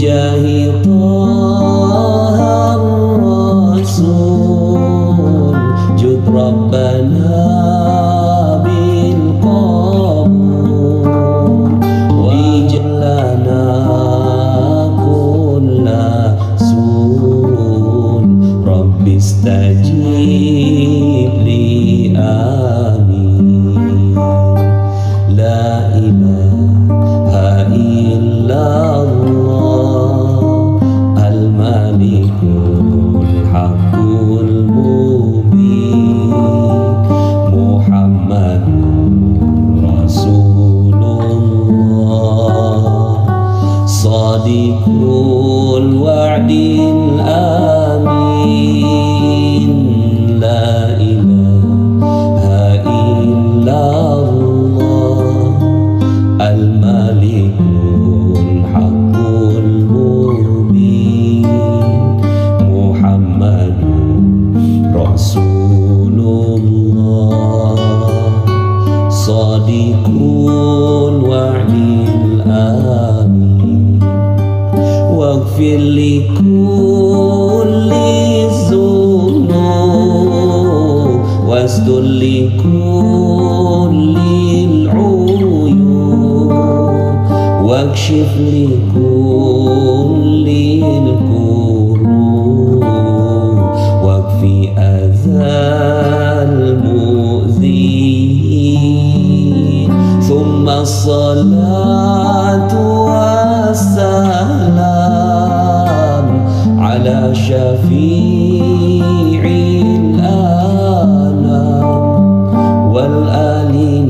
bijahi Taha Rasul jud Rabbana bil qabul wijlana kulla sun Rabbi istajib li amin. La ilaha illallah al-malikul haqqul mubin Muhammadur Rasulullah sadiqul wa'dil amin. La ilaha illallah al-malikul haqqul mubin Muhammadur Rasulullah sadiqul wa'dil amin. Waghfir li kulli dzunub wasdur li kulli al-uyub wakshif li kulli al-kurub wakfi adhal mu'dhin thumma as-salatu was-salam ala syafi'il anam wal ali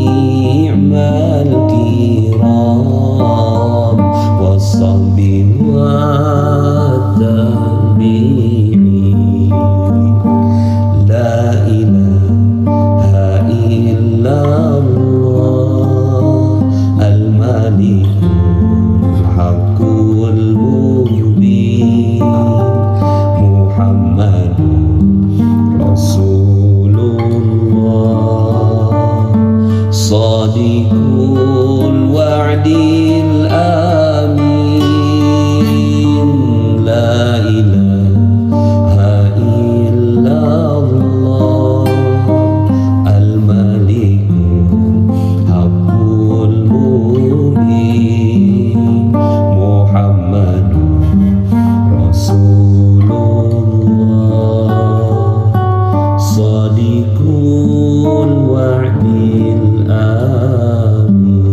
ni'mal kiram was-sahbi wat-tabi'in. La ilaha illallah al-malikul haqqul mubin Muhammadur Rasulullah sadiqul wa'dil amin. La ilaha illallah al-malikul haqqul mubin Muhammadur Rasulullah sadiqul wa'dil amin.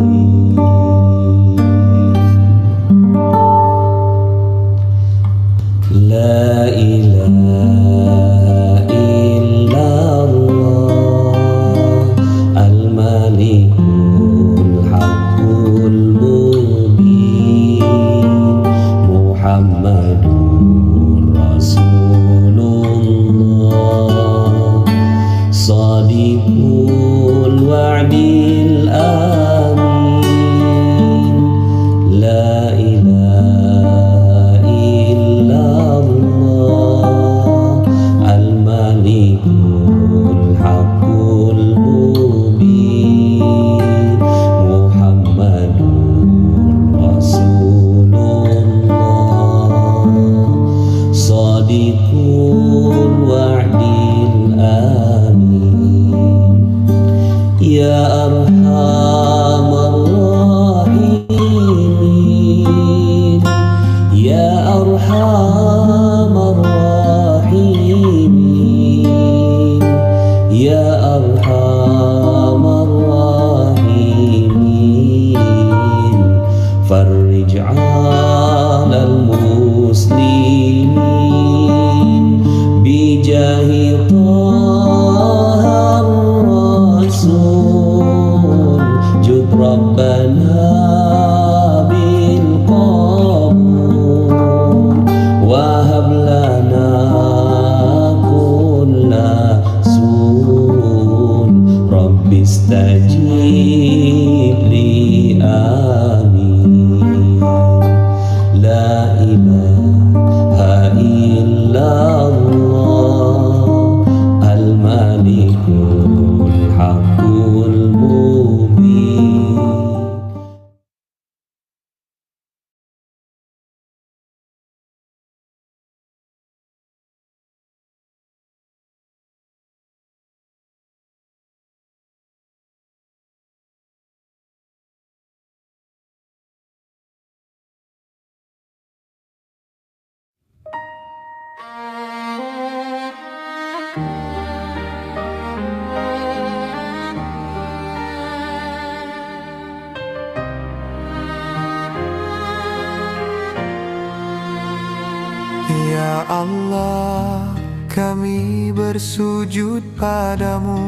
Ya Allah, kami bersujud padamu.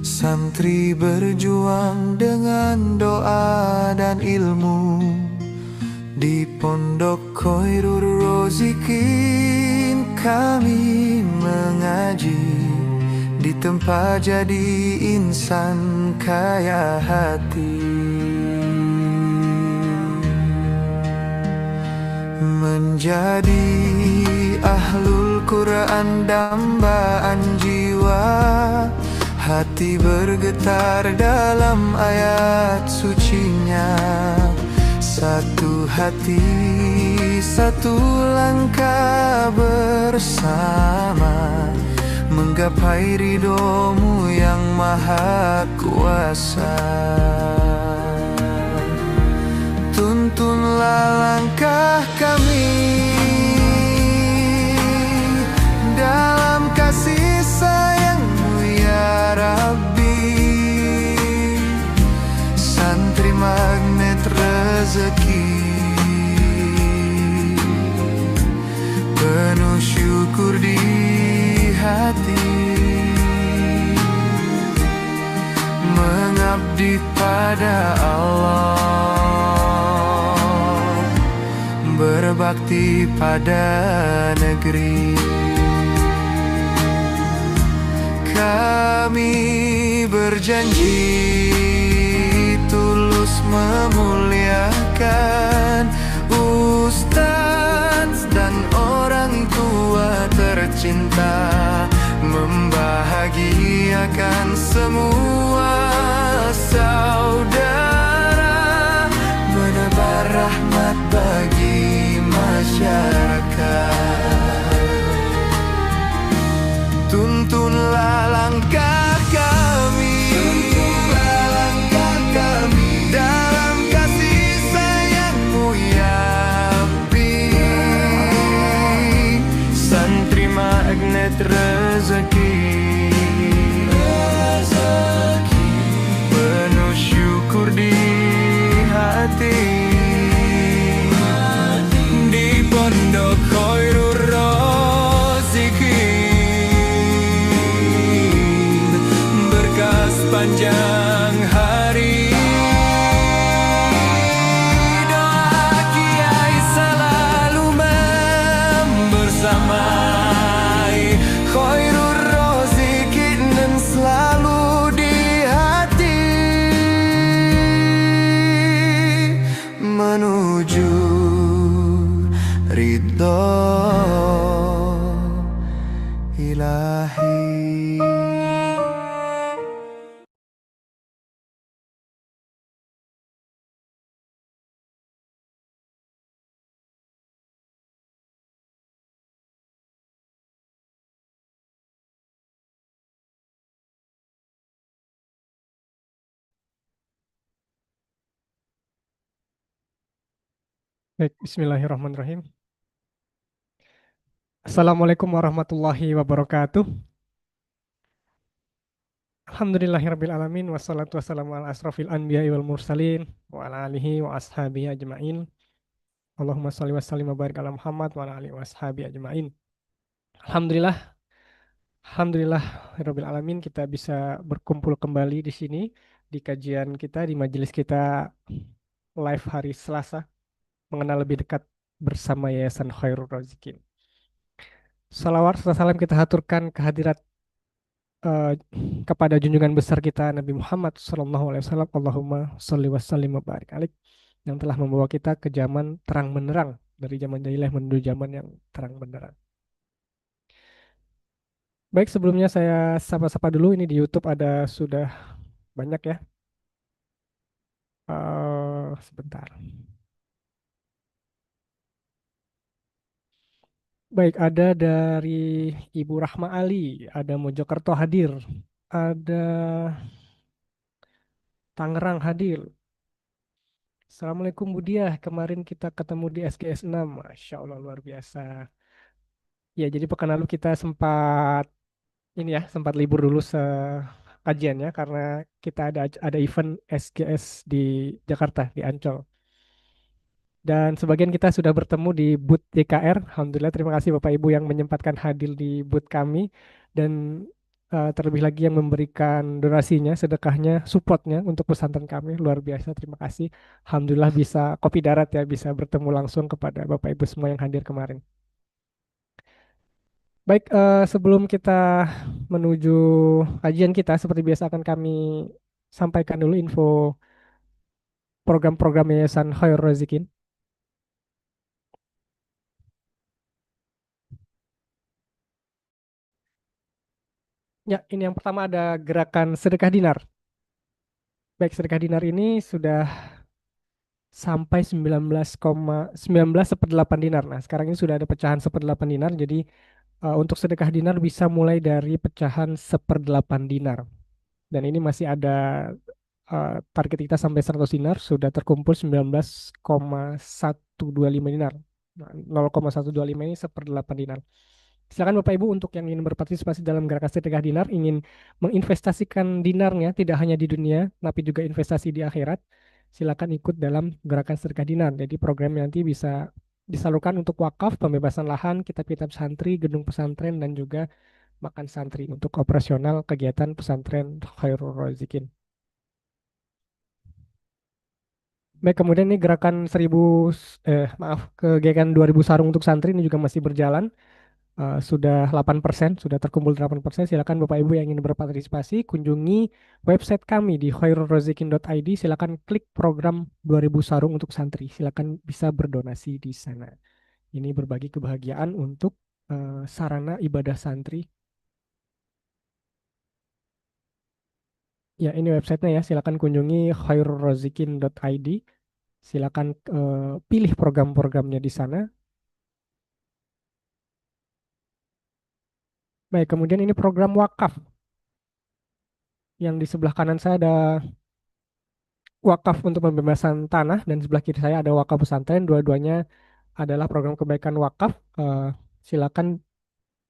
Santri berjuang dengan doa dan ilmu di Pondok Khairul Rozikin. Kami mengaji di tempat jadi insan kaya hati, menjadi ahlul Quran dambaan jiwa. Hati bergetar dalam ayat sucinya. Satu hati, satu langkah bersama, menggapai ridhomu yang maha kuasa. Tuntunlah langkah kami dalam kasih sayangmu ya Rabbi. Santri magnet rezeki, penuh syukur di hati, mengabdi pada Allah, berbakti pada negeri. Kami berjanji tulus memuliakan ustaz dan orang tua tercinta, membahagiakan semua saudara, menebar rahmat bagi masyarakat. Tuntunlah langkah kami, dalam kasih sayangmu ya Rabbi. Santri magnet rezeki, penuh syukur di hati, di Pondok Khairul Rozikin, berkah sepanjang hari. Doa Kiai selalu membersamai Khairul Rozikin dan selalu di hati, menuju ridho ilahi. Baik, bismillahirrahmanirrahim. Assalamualaikum warahmatullahi wabarakatuh. Alhamdulillahirabbil alamin wassalatu wassalamu ala asrofil anbiya'i wal mursalin wa ala alihi wa ashabihi ajmain. Allahumma shalli wa sallim wa barik ala Muhammad wa ala alihi wa ashabihi ajmain. Alhamdulillah, alhamdulillah rabbil alamin kita bisa berkumpul kembali di sini di kajian kita di majelis kita live hari Selasa mengenal lebih dekat bersama Yayasan Khairul Razikin. Salawat serta salam kita haturkan kehadirat eh, kepada junjungan besar kita Nabi Muhammad SAW. Allahumma sholli wa sallim wa barik alaih, yang telah membawa kita ke zaman terang benderang, dari zaman jahiliyah menuju zaman yang terang benderang. Baik, sebelumnya saya sapa-sapa dulu, ini di YouTube ada sudah banyak ya. Sebentar. Baik, ada dari Ibu Rahma Ali, ada Mojokerto hadir, ada Tangerang hadir. Assalamualaikum Budiah, kemarin kita ketemu di SGS 6. Masya Allah, luar biasa. Ya, jadi pekan lalu kita sempat ini ya, sempat libur dulu kajiannya karena kita ada event SGS di Jakarta, di Ancol. Dan sebagian kita sudah bertemu di booth YKR. Alhamdulillah, terima kasih Bapak Ibu yang menyempatkan hadir di booth kami. Dan terlebih lagi yang memberikan donasinya, sedekahnya, supportnya untuk pesantren kami. Luar biasa, terima kasih. Alhamdulillah bisa kopi darat ya, bisa bertemu langsung kepada Bapak Ibu semua yang hadir kemarin. Baik, sebelum kita menuju kajian kita, seperti biasa akan kami sampaikan dulu info program-program Yayasan Khairul Razikin. Ya, ini yang pertama ada gerakan sedekah dinar. Baik, sedekah dinar ini sudah sampai 19,19 seperdelapan dinar. Nah, sekarang ini sudah ada pecahan seperdelapan dinar. Jadi untuk sedekah dinar bisa mulai dari pecahan seperdelapan dinar. Dan ini masih ada target kita sampai 100 dinar, sudah terkumpul 19,125 dinar. Nah, 0,125 ini seperdelapan dinar. Silakan Bapak Ibu untuk yang ingin berpartisipasi dalam gerakan sedekah dinar, ingin menginvestasikan dinarnya tidak hanya di dunia, tapi juga investasi di akhirat, silakan ikut dalam gerakan sedekah dinar. Jadi program nanti bisa disalurkan untuk wakaf, pembebasan lahan, kitab-kitab santri, gedung pesantren, dan juga makan santri untuk operasional kegiatan pesantren Khairul Razikin. Baik, kemudian ini gerakan 2000 sarung untuk santri ini juga masih berjalan. Sudah 8%, sudah terkumpul 8%. Silakan Bapak Ibu yang ingin berpartisipasi kunjungi website kami di khairulrazikin.id. Silakan klik program 2000 sarung untuk santri. Silakan bisa berdonasi di sana. Ini berbagi kebahagiaan untuk sarana ibadah santri. Ya, ini websitenya ya. Silakan kunjungi khairulrazikin.id. Silakan pilih program-programnya di sana. Baik, kemudian ini program wakaf. Yang di sebelah kanan saya ada wakaf untuk pembebasan tanah dan sebelah kiri saya ada wakaf pesantren. Dua-duanya adalah program kebaikan wakaf. Silakan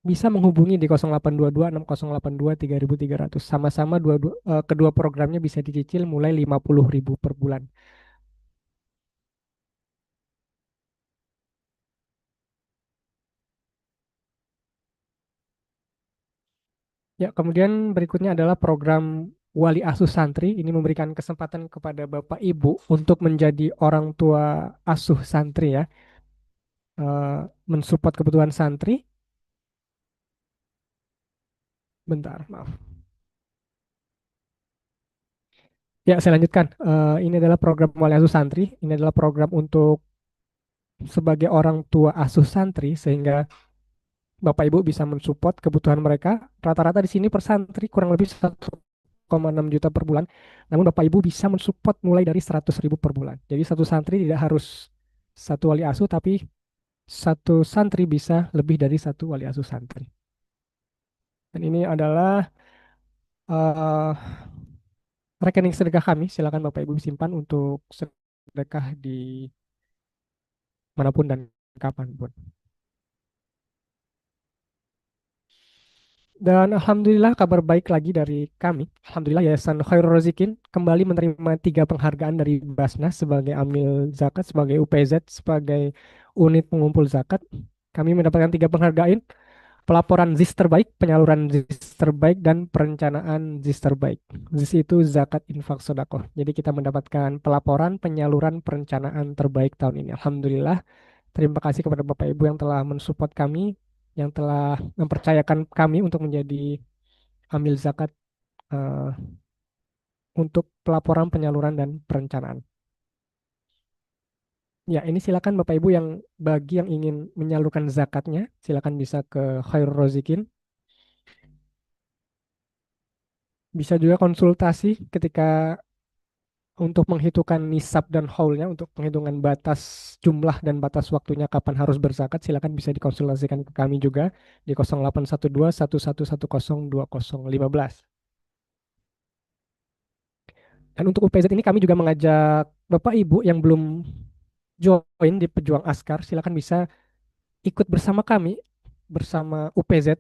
bisa menghubungi di 0822 6082 3300. Sama-sama kedua programnya bisa dicicil mulai 50.000 per bulan. Ya, kemudian berikutnya adalah program Wali Asuh Santri. Ini memberikan kesempatan kepada Bapak Ibu untuk menjadi orang tua asuh santri ya, mensupport kebutuhan santri. Bentar, maaf. Ya, saya lanjutkan. Ini adalah program Wali Asuh Santri. Ini adalah program untuk sebagai orang tua asuh santri sehingga Bapak Ibu bisa mensupport kebutuhan mereka. Rata-rata di sini per santri kurang lebih 1,6 juta per bulan. Namun Bapak Ibu bisa mensupport mulai dari 100.000 per bulan. Jadi satu santri tidak harus satu wali asuh, tapi satu santri bisa lebih dari satu wali asuh santri. Dan ini adalah eh, rekening sedekah kami. Silakan Bapak Ibu simpan untuk sedekah di manapun dan kapanpun. Dan Alhamdulillah kabar baik lagi dari kami. Alhamdulillah Yayasan Khairul Razikin kembali menerima 3 penghargaan dari Basnas sebagai amil zakat, sebagai UPZ, sebagai unit pengumpul zakat. Kami mendapatkan 3 penghargaan, pelaporan ZIS terbaik, penyaluran ZIS terbaik, dan perencanaan ZIS terbaik. ZIS itu zakat infak sodakoh. Jadi kita mendapatkan pelaporan, penyaluran, perencanaan terbaik tahun ini. Alhamdulillah. Terima kasih kepada Bapak Ibu yang telah mensupport kami, yang telah mempercayakan kami untuk menjadi amil zakat eh, untuk pelaporan, penyaluran, dan perencanaan. Ya, ini silakan Bapak Ibu yang bagi yang ingin menyalurkan zakatnya, silakan bisa ke Khairul Rozikin. Bisa juga konsultasi ketika untuk menghitungkan nisab dan haulnya, untuk penghitungan batas jumlah dan batas waktunya kapan harus berzakat, silakan bisa dikonsultasikan ke kami juga di 0812 1110 2015. Dan untuk UPZ ini kami juga mengajak Bapak Ibu yang belum join di Pejuang Askar, silakan bisa ikut bersama kami, bersama UPZ,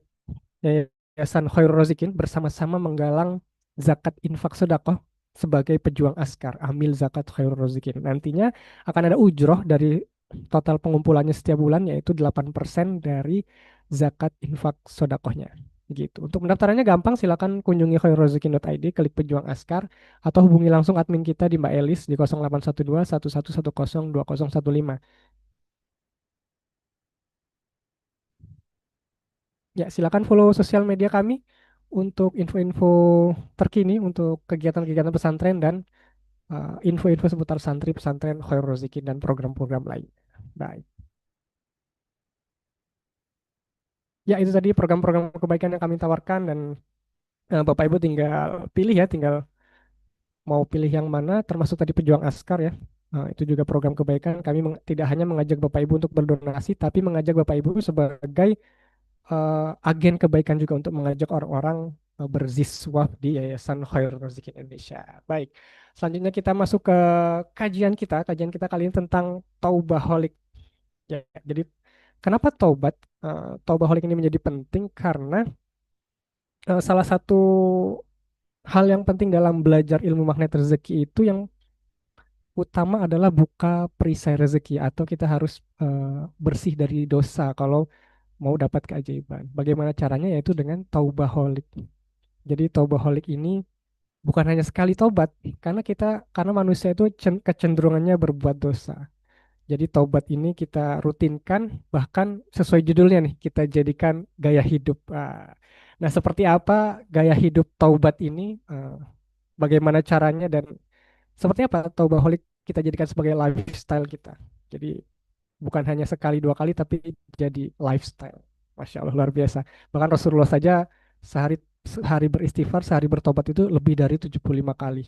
Yayasan Khairul Rozikin, bersama-sama menggalang zakat infak sedekah sebagai pejuang askar, amil zakat khairul rozikin. Nantinya akan ada ujroh dari total pengumpulannya setiap bulan, yaitu 8% dari zakat infak sodakohnya. Gitu. Untuk mendaftarannya gampang, silakan kunjungi khairulrozikin.id, klik pejuang askar, atau hubungi langsung admin kita di Mbak Elis di 0812 1110 2015. Ya, silakan follow sosial media kami untuk info-info terkini untuk kegiatan-kegiatan pesantren dan info-info seputar santri pesantren Khairul Rozikin dan program-program lain. Baik. Ya, itu tadi program-program kebaikan yang kami tawarkan dan Bapak Ibu tinggal pilih ya, tinggal mau pilih yang mana, termasuk tadi pejuang askar ya. Itu juga program kebaikan. Kami tidak hanya mengajak Bapak Ibu untuk berdonasi, tapi mengajak Bapak Ibu sebagai agen kebaikan juga untuk mengajak orang-orang berziswa di Yayasan Khairul Razikin Indonesia. Baik, selanjutnya kita masuk ke kajian kita. Kajian kita kali ini tentang taubaholic. Ya, jadi kenapa taubat? Taubaholic ini menjadi penting karena salah satu hal yang penting dalam belajar ilmu magnet rezeki itu yang utama adalah buka perisai rezeki atau kita harus bersih dari dosa kalau mau dapat keajaiban. Bagaimana caranya? Yaitu dengan taubaholic. Jadi taubaholic ini bukan hanya sekali taubat, karena manusia itu kecenderungannya berbuat dosa. Jadi taubat ini kita rutinkan, bahkan sesuai judulnya nih, kita jadikan gaya hidup. Nah, seperti apa gaya hidup taubat ini? Bagaimana caranya dan seperti apa taubaholic kita jadikan sebagai lifestyle kita. Jadi bukan hanya sekali dua kali, tapi jadi lifestyle. Masya Allah, luar biasa. Bahkan Rasulullah saja sehari beristighfar, sehari bertobat itu lebih dari 75 kali.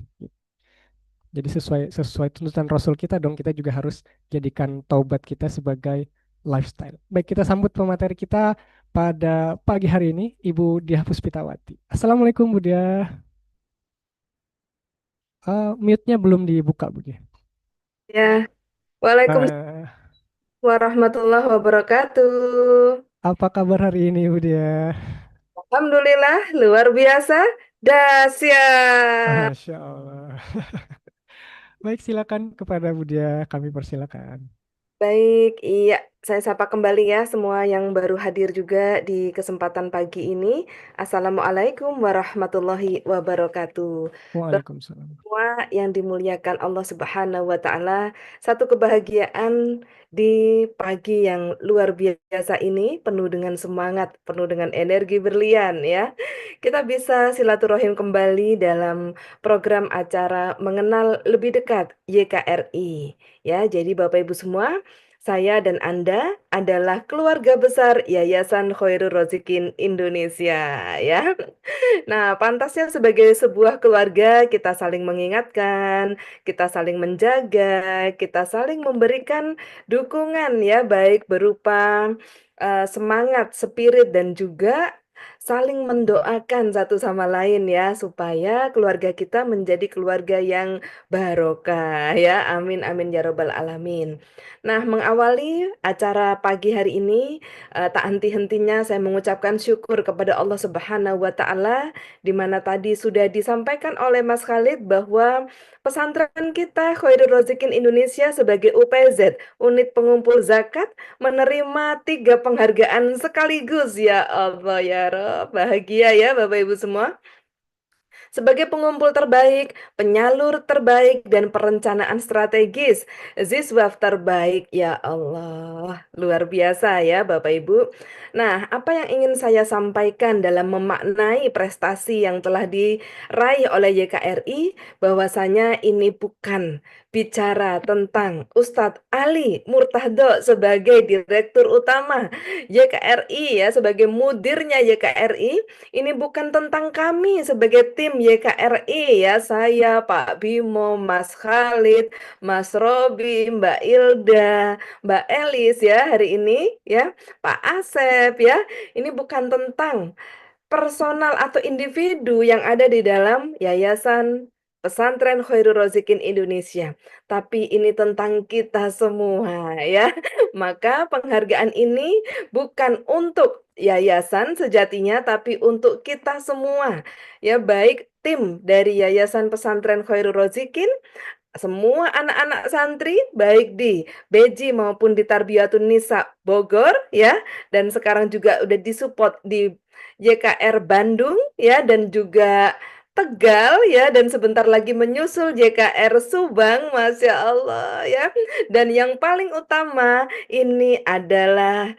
Jadi sesuai sesuai tuntutan Rasul kita dong, kita juga harus jadikan taubat kita sebagai lifestyle. Baik, kita sambut pemateri kita pada pagi hari ini, Ibu Diah Puspitawati. Assalamualaikum Bu Diah. Mute-nya belum dibuka Bu Diah. Ya, Waalaikumsalam Nah, warahmatullahi wabarakatuh. apa kabar hari ini Bu Diah? Alhamdulillah, luar biasa, dahsyat. Masya Allah. Baik, silakan kepada Bu Diah, kami persilakan. Baik, iya, saya sapa kembali ya semua yang baru hadir juga di kesempatan pagi ini. Assalamualaikum warahmatullahi wabarakatuh. Waalaikumsalam. Semua yang dimuliakan Allah Subhanahu wa Ta'ala, satu kebahagiaan di pagi yang luar biasa ini, penuh dengan semangat, penuh dengan energi berlian ya. Kita bisa silaturahim kembali dalam program acara Mengenal Lebih Dekat YKRI. Ya, jadi Bapak Ibu semua, saya dan Anda adalah keluarga besar Yayasan Khairul Rozikin Indonesia ya. Nah, pantasnya sebagai sebuah keluarga kita saling mengingatkan, kita saling menjaga, kita saling memberikan dukungan ya, baik berupa semangat, spirit dan juga saling mendoakan satu sama lain ya supaya keluarga kita menjadi keluarga yang barokah ya. Amin amin ya robbal alamin. Nah, mengawali acara pagi hari ini tak henti-hentinya saya mengucapkan syukur kepada Allah Subhanahu wa Ta'ala, di mana tadi sudah disampaikan oleh Mas Khalid bahwa pesantren kita Khairul Rozikin Indonesia sebagai UPZ, Unit Pengumpul Zakat, menerima 3 penghargaan sekaligus. Ya Allah ya Rob, bahagia ya Bapak Ibu semua. Sebagai pengumpul terbaik, penyalur terbaik, dan perencanaan strategis, Ziswaf terbaik. Ya Allah, luar biasa ya Bapak Ibu. Nah, apa yang ingin saya sampaikan dalam memaknai prestasi yang telah diraih oleh YKRI, bahwasanya ini bukan bicara tentang Ustadz Ali Murtado sebagai Direktur Utama YKRI ya, sebagai mudirnya YKRI. Ini bukan tentang kami sebagai tim YKRI ya, saya, Pak Bimo, Mas Khalid, Mas Robi, Mbak Ilda, Mbak Elis ya hari ini ya, Pak Asep ya. Ini bukan tentang personal atau individu yang ada di dalam Yayasan Pesantren Khairul Razikin Indonesia, tapi ini tentang kita semua ya. Maka penghargaan ini bukan untuk yayasan sejatinya, tapi untuk kita semua. Ya, baik tim dari Yayasan Pesantren Khairul Razikin, semua anak-anak santri baik di Beji maupun di Tarbiyatun Nisa Bogor ya, dan sekarang juga udah disupport di YKR Bandung ya, dan juga Tegal ya, dan sebentar lagi menyusul JKR Subang, Masya Allah ya. Dan yang paling utama ini adalah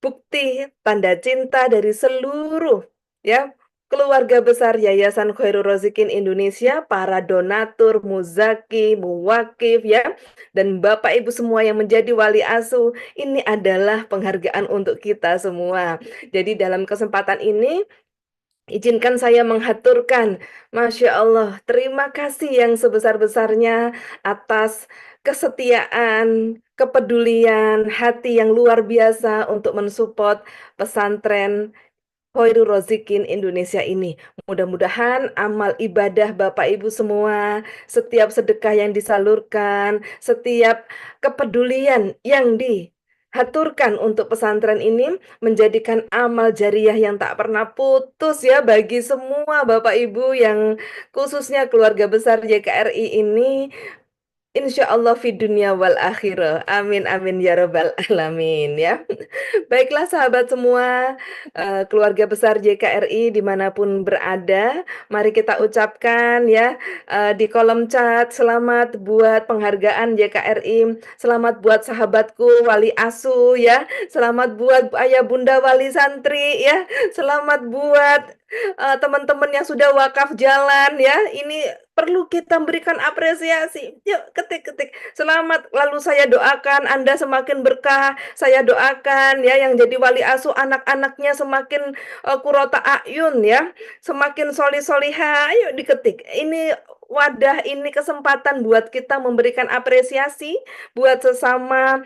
bukti tanda cinta dari seluruh ya keluarga besar Yayasan Khairul Razikin Indonesia, para donatur, muzaki, muwakif ya, dan Bapak Ibu semua yang menjadi wali asuh. Ini adalah penghargaan untuk kita semua. Jadi dalam kesempatan ini izinkan saya menghaturkan, Masya Allah, terima kasih yang sebesar-besarnya atas kesetiaan, kepedulian, hati yang luar biasa untuk mensupport pesantren Khairul Razikin Indonesia ini. Mudah-mudahan amal ibadah Bapak Ibu semua, setiap sedekah yang disalurkan, setiap kepedulian yang dihaturkan untuk pesantren ini menjadikan amal jariah yang tak pernah putus ya bagi semua Bapak Ibu yang khususnya keluarga besar YKRI ini. Insya Allah fi dunia wal akhirah. Amin amin ya rabbal alamin ya. Baiklah sahabat semua, keluarga besar JKRI dimanapun berada, mari kita ucapkan ya di kolom chat, selamat buat penghargaan JKRI, selamat buat sahabatku wali asuh ya, selamat buat ayah bunda wali santri ya, selamat buat teman-teman yang sudah wakaf jalan ya. Ini perlu kita berikan apresiasi. Yuk ketik-ketik. Selamat. Lalu saya doakan Anda semakin berkah. Saya doakan ya yang jadi wali asuh anak-anaknya semakin kurota ayun ya. Semakin solih-soliha. Ayo diketik. Ini wadah, ini kesempatan buat kita memberikan apresiasi buat sesama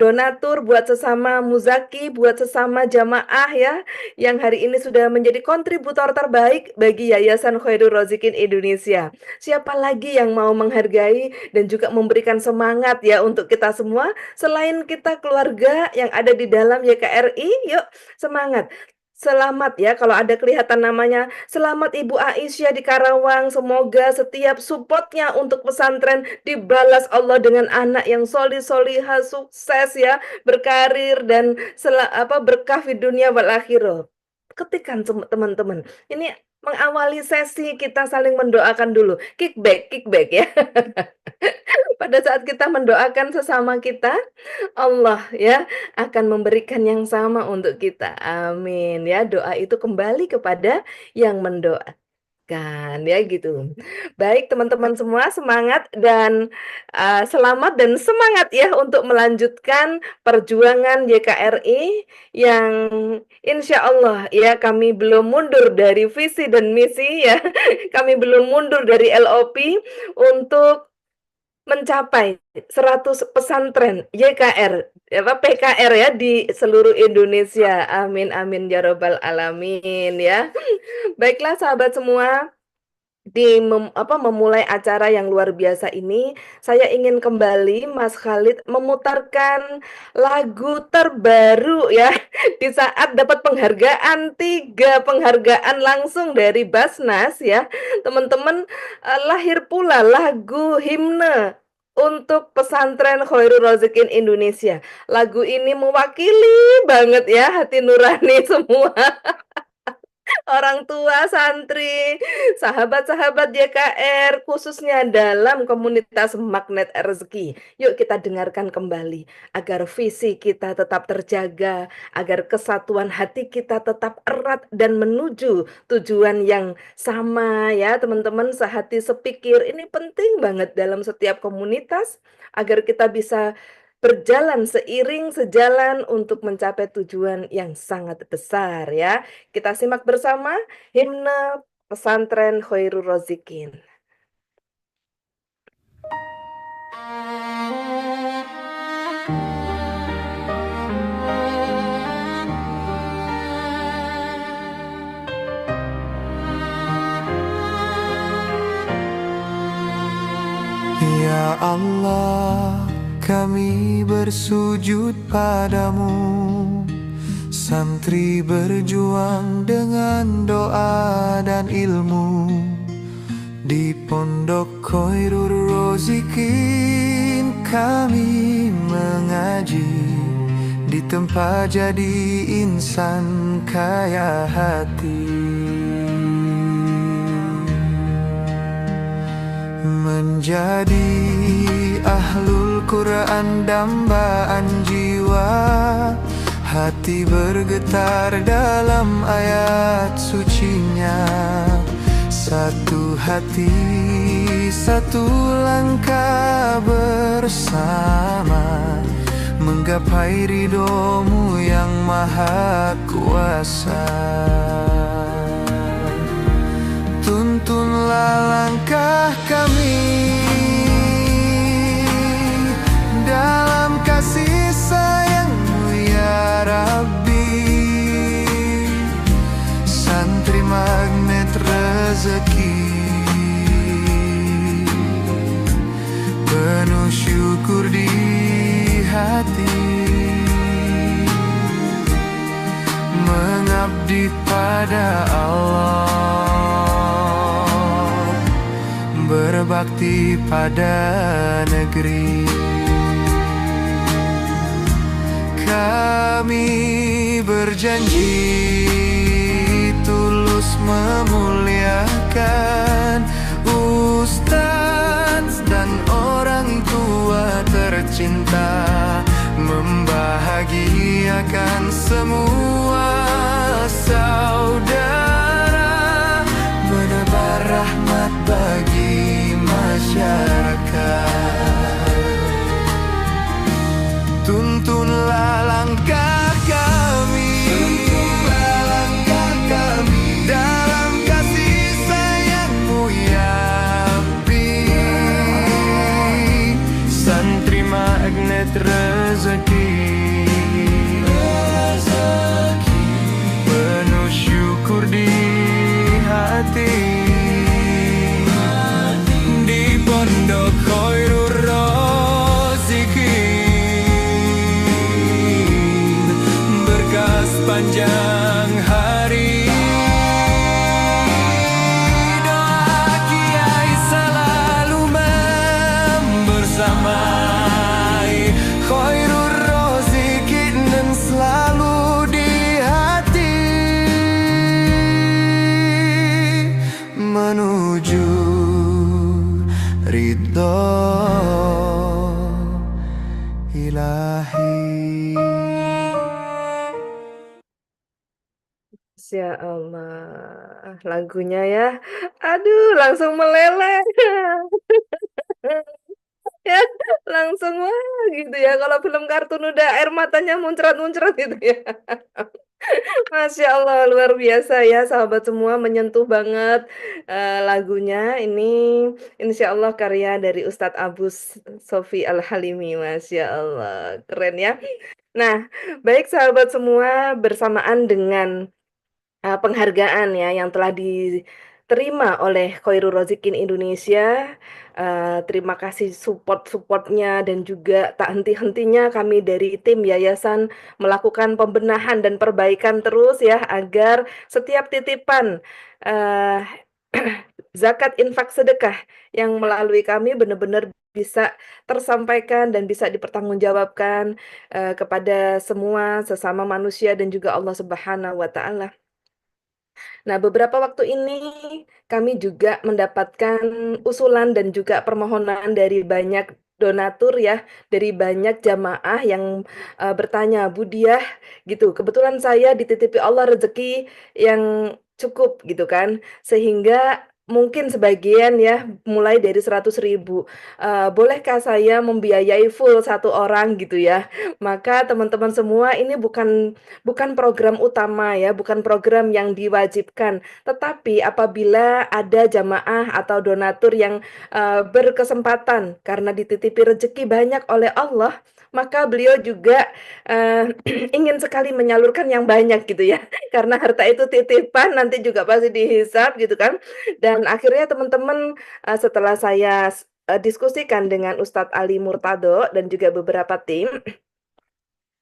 donatur, buat sesama muzaki, buat sesama jamaah ya yang hari ini sudah menjadi kontributor terbaik bagi Yayasan Khairul Razikin Indonesia. Siapa lagi yang mau menghargai dan juga memberikan semangat ya untuk kita semua selain kita keluarga yang ada di dalam YKRI? Yuk semangat. Selamat ya kalau ada kelihatan namanya. Selamat Ibu Aisyah di Karawang. Semoga setiap supportnya untuk pesantren dibalas Allah dengan anak yang solih-solihah, sukses ya, berkarir dan berkah di dunia wal akhirah. Ketikkan teman-teman. Ini mengawali sesi kita saling mendoakan dulu. Kickback ya. Pada saat kita mendoakan sesama kita, Allah ya akan memberikan yang sama untuk kita. Amin ya. Doa itu kembali kepada yang mendoakan ya gitu. Baik teman-teman semua, semangat dan selamat dan semangat ya untuk melanjutkan perjuangan YKRI yang insya Allah ya kami belum mundur dari visi dan misi ya. Kami belum mundur dari LOP untuk mencapai 100 pesantren YKR PKR ya di seluruh Indonesia. Amin amin ya rabbal alamin ya. Baiklah sahabat semua, memulai acara yang luar biasa ini, saya ingin kembali Mas Khalid memutarkan lagu terbaru ya di saat dapat penghargaan, 3 penghargaan langsung dari Basnas ya. Teman-teman, lahir pula lagu himne untuk pesantren Khairul Razikin Indonesia. Lagu ini mewakili banget ya hati nurani semua orang tua santri, sahabat-sahabat YKR, khususnya dalam komunitas Magnet Rezeki. Yuk kita dengarkan kembali, agar visi kita tetap terjaga, agar kesatuan hati kita tetap erat dan menuju tujuan yang sama ya teman-teman, sehati sepikir. Ini penting banget dalam setiap komunitas, agar kita bisa berjalan seiring sejalan untuk mencapai tujuan yang sangat besar ya. Kita simak bersama himne pesantren Khairul Razikin. Allah, kami bersujud padamu. Santri berjuang dengan doa dan ilmu di Pondok Khairul Rozikin. Kami mengaji di tempat jadi insan kaya hati, menjadi ahlul Quran dambaan jiwa. Hati bergetar dalam ayat sucinya. Satu hati, satu langkah bersama, menggapai ridhomu yang maha kuasa. Tuntunlah langkah kami dalam kasih sayang-Mu ya Rabbi. Santri magnet rezeki, penuh syukur di hati, mengabdi pada Allah, berbakti pada negeri. Kami berjanji tulus memuliakan ustaz dan orang tua tercinta, membahagiakan semua saudara, menebar rahmat bagi masyarakat. Tuntunlah langkah kami, dalam kasih sayang-Mu ya Rabbi. Santri magnet rezeki, penuh syukur di hati, di Pondok Khairul Rozikin, berkah sepanjang hari. Doa Kiai selalu membersamai Khairul Rozikin dan selalu di hati, menuju ridho ilahi. Ya Allah, lagunya ya, aduh langsung meleleh. Ya, langsung wah gitu ya. Kalau film kartun udah air matanya muncrat-muncrat gitu ya. Masya Allah, luar biasa ya sahabat semua, menyentuh banget lagunya. Ini insya Allah karya dari Ustadz Abus Sofi Al-Halimi. Masya Allah, keren ya. Nah, baik sahabat semua, bersamaan dengan penghargaan ya yang telah diterima oleh Khairul Rozikin Indonesia. Terima kasih support-supportnya dan juga tak henti-hentinya kami dari tim yayasan melakukan pembenahan dan perbaikan terus ya agar setiap titipan eh, zakat infak sedekah yang melalui kami benar-benar bisa tersampaikan dan bisa dipertanggungjawabkan kepada semua sesama manusia dan juga Allah Subhanahu wa taala. Nah, beberapa waktu ini kami juga mendapatkan usulan dan juga permohonan dari banyak donatur ya, dari banyak jamaah yang bertanya, "Bu Diah," gitu, "kebetulan saya dititipi Allah rezeki yang cukup," gitu kan, sehingga mungkin sebagian ya, mulai dari 100.000, "Bolehkah saya membiayai full satu orang?" Gitu ya. Maka teman-teman semua ini bukan program utama ya, bukan program yang diwajibkan. Tetapi apabila ada jamaah atau donatur yang berkesempatan karena dititipi rezeki banyak oleh Allah, maka beliau juga ingin sekali menyalurkan yang banyak gitu ya. Karena harta itu titipan nanti juga pasti dihisab gitu kan. Dan akhirnya teman-teman setelah saya diskusikan dengan Ustadz Ali Murtado dan juga beberapa tim.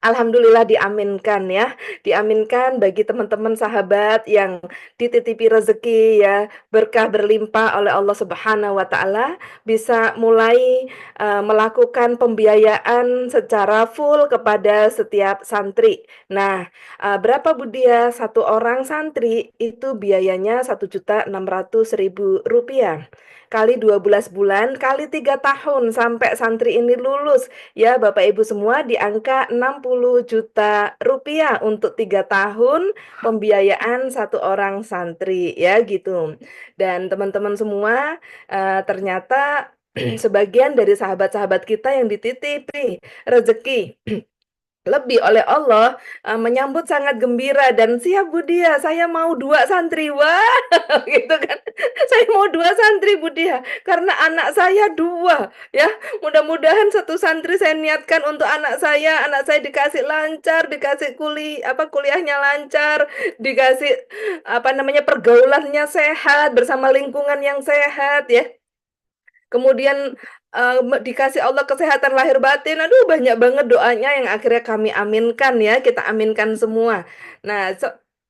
Alhamdulillah diaminkan ya, diaminkan bagi teman-teman sahabat yang dititipi rezeki ya, berkah berlimpah oleh Allah Subhanahu wa taala, bisa mulai melakukan pembiayaan secara full kepada setiap santri. Nah, berapa Budia satu orang santri itu biayanya Rp1.600.000 kali 12 bulan kali 3 tahun sampai santri ini lulus. Ya, Bapak Ibu semua di angka 60 juta rupiah untuk 3 tahun pembiayaan satu orang santri ya gitu. Dan teman-teman semua ternyata sebagian dari sahabat-sahabat kita yang dititipi rezeki lebih oleh Allah menyambut sangat gembira dan siap Budia, saya mau 2 santri. Wah, gitu kan. Saya mau 2 santri Budia, karena anak saya 2 ya. Mudah-mudahan satu santri saya niatkan untuk anak saya dikasih lancar, dikasih kuliahnya lancar, dikasih pergaulannya sehat bersama lingkungan yang sehat ya. Kemudian dikasih Allah kesehatan lahir batin, aduh banyak banget doanya yang akhirnya kami aminkan ya, kita aminkan semua. Nah,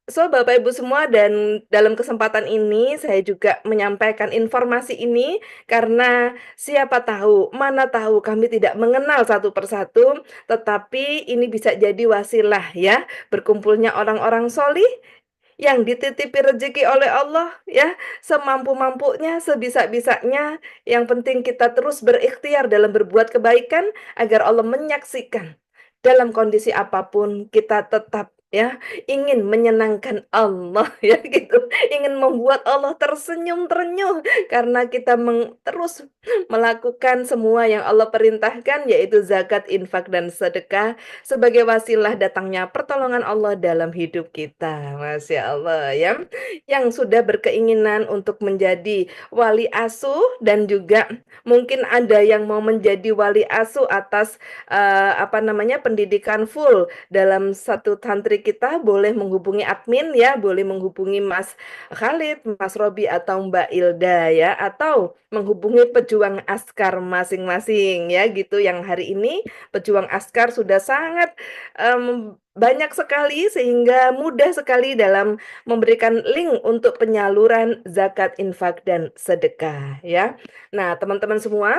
Bapak Ibu semua, dan dalam kesempatan ini saya juga menyampaikan informasi ini karena siapa tahu, mana tahu kami tidak mengenal satu persatu, tetapi ini bisa jadi wasilah ya, berkumpulnya orang-orang solih yang dititipi rezeki oleh Allah ya, semampu-mampunya, sebisa-bisanya. Yang penting kita terus berikhtiar dalam berbuat kebaikan agar Allah menyaksikan. Dalam kondisi apapun kita tetap ya ingin menyenangkan Allah ya gitu, ingin membuat Allah tersenyum terenyuh karena kita terus melakukan semua yang Allah perintahkan, yaitu zakat, infak, dan sedekah sebagai wasilah datangnya pertolongan Allah dalam hidup kita. Masya Allah ya. Yang sudah berkeinginan untuk menjadi wali asuh dan juga mungkin ada yang mau menjadi wali asuh atas pendidikan full dalam satu santri kita, boleh menghubungi admin ya, boleh menghubungi Mas Khalid, Mas Robi atau Mbak Ilda ya, atau menghubungi pejuang askar masing-masing ya gitu. Yang hari ini pejuang askar sudah sangat banyak sekali sehingga mudah sekali dalam memberikan link untuk penyaluran zakat, infak, dan sedekah ya. Nah, teman-teman semua,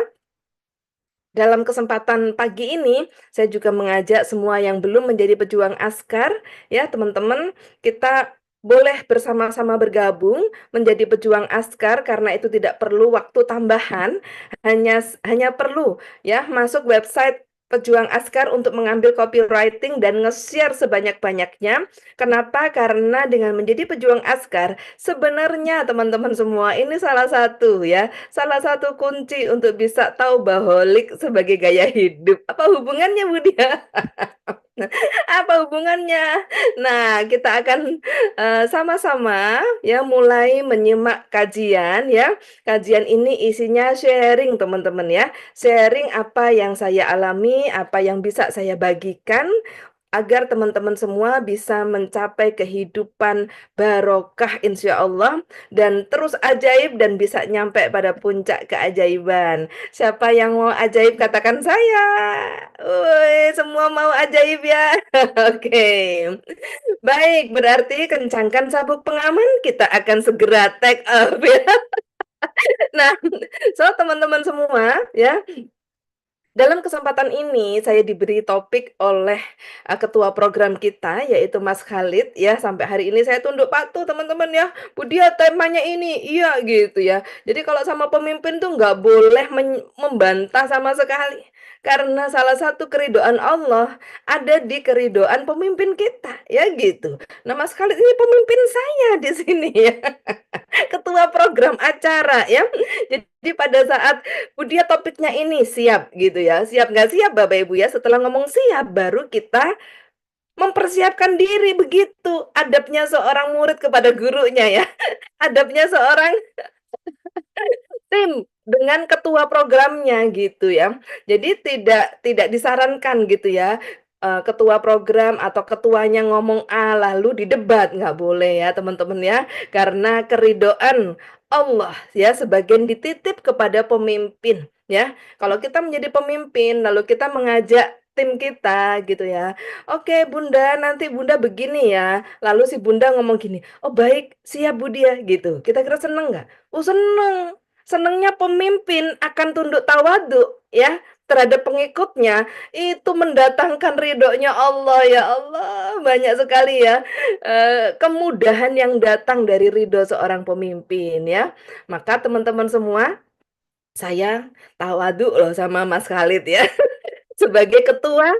dalam kesempatan pagi ini, saya juga mengajak semua yang belum menjadi pejuang askar, ya teman-teman, kita boleh bersama-sama bergabung menjadi pejuang askar karena itu tidak perlu waktu tambahan, hanya perlu ya masuk website pejuang askar untuk mengambil copywriting dan nge-share sebanyak-banyaknya. Kenapa? Karena dengan menjadi pejuang askar, sebenarnya teman-teman semua ini salah satu kunci untuk bisa tahu baholik sebagai gaya hidup. Apa hubungannya, Budia? Apa hubungannya? Nah, kita akan sama-sama ya mulai menyimak kajian ya. Kajian ini isinya sharing teman-teman ya. Sharing apa yang saya alami, apa yang bisa saya bagikan agar teman-teman semua bisa mencapai kehidupan barokah insya Allah dan terus ajaib dan bisa nyampe pada puncak keajaiban. Siapa yang mau ajaib katakan saya. Woi, semua mau ajaib ya. Oke. Baik, berarti kencangkan sabuk pengaman, kita akan segera take off ya. Nah, teman-teman semua ya, dalam kesempatan ini saya diberi topik oleh ketua program kita yaitu Mas Khalid ya. Sampai hari ini saya tunduk patuh teman-teman ya. Budia temanya ini, iya gitu ya. Jadi kalau sama pemimpin tuh nggak boleh membantah sama sekali. Karena salah satu keridhaan Allah ada di keridhaan pemimpin kita ya gitu. Nah Mas Khalid ini pemimpin saya di sini ya. Ketua program acara ya. Jadi pada saat Budia topiknya ini siap gitu ya. Siap nggak siap Bapak Ibu ya. Setelah ngomong siap baru kita mempersiapkan diri, begitu adabnya seorang murid kepada gurunya ya. Adabnya seorang tim dengan ketua programnya gitu ya. Jadi tidak disarankan gitu ya. Ketua program atau ketuanya ngomong A lalu didebat, nggak boleh ya teman-teman ya, karena keridhaan Allah ya sebagian dititip kepada pemimpin ya. Kalau kita menjadi pemimpin, lalu kita mengajak tim kita gitu ya. Oke Bunda, nanti Bunda begini ya. Lalu si Bunda ngomong gini, oh baik, siap Bu Dia gitu. Kita kira seneng nggak? Oh seneng. Senengnya pemimpin akan tunduk tawadu ya terhadap pengikutnya. Itu mendatangkan ridhonya Allah ya Allah. Banyak sekali ya kemudahan yang datang dari ridho seorang pemimpin ya. Maka teman-teman semua, saya tawadu loh sama Mas Khalid ya. Sebagai ketua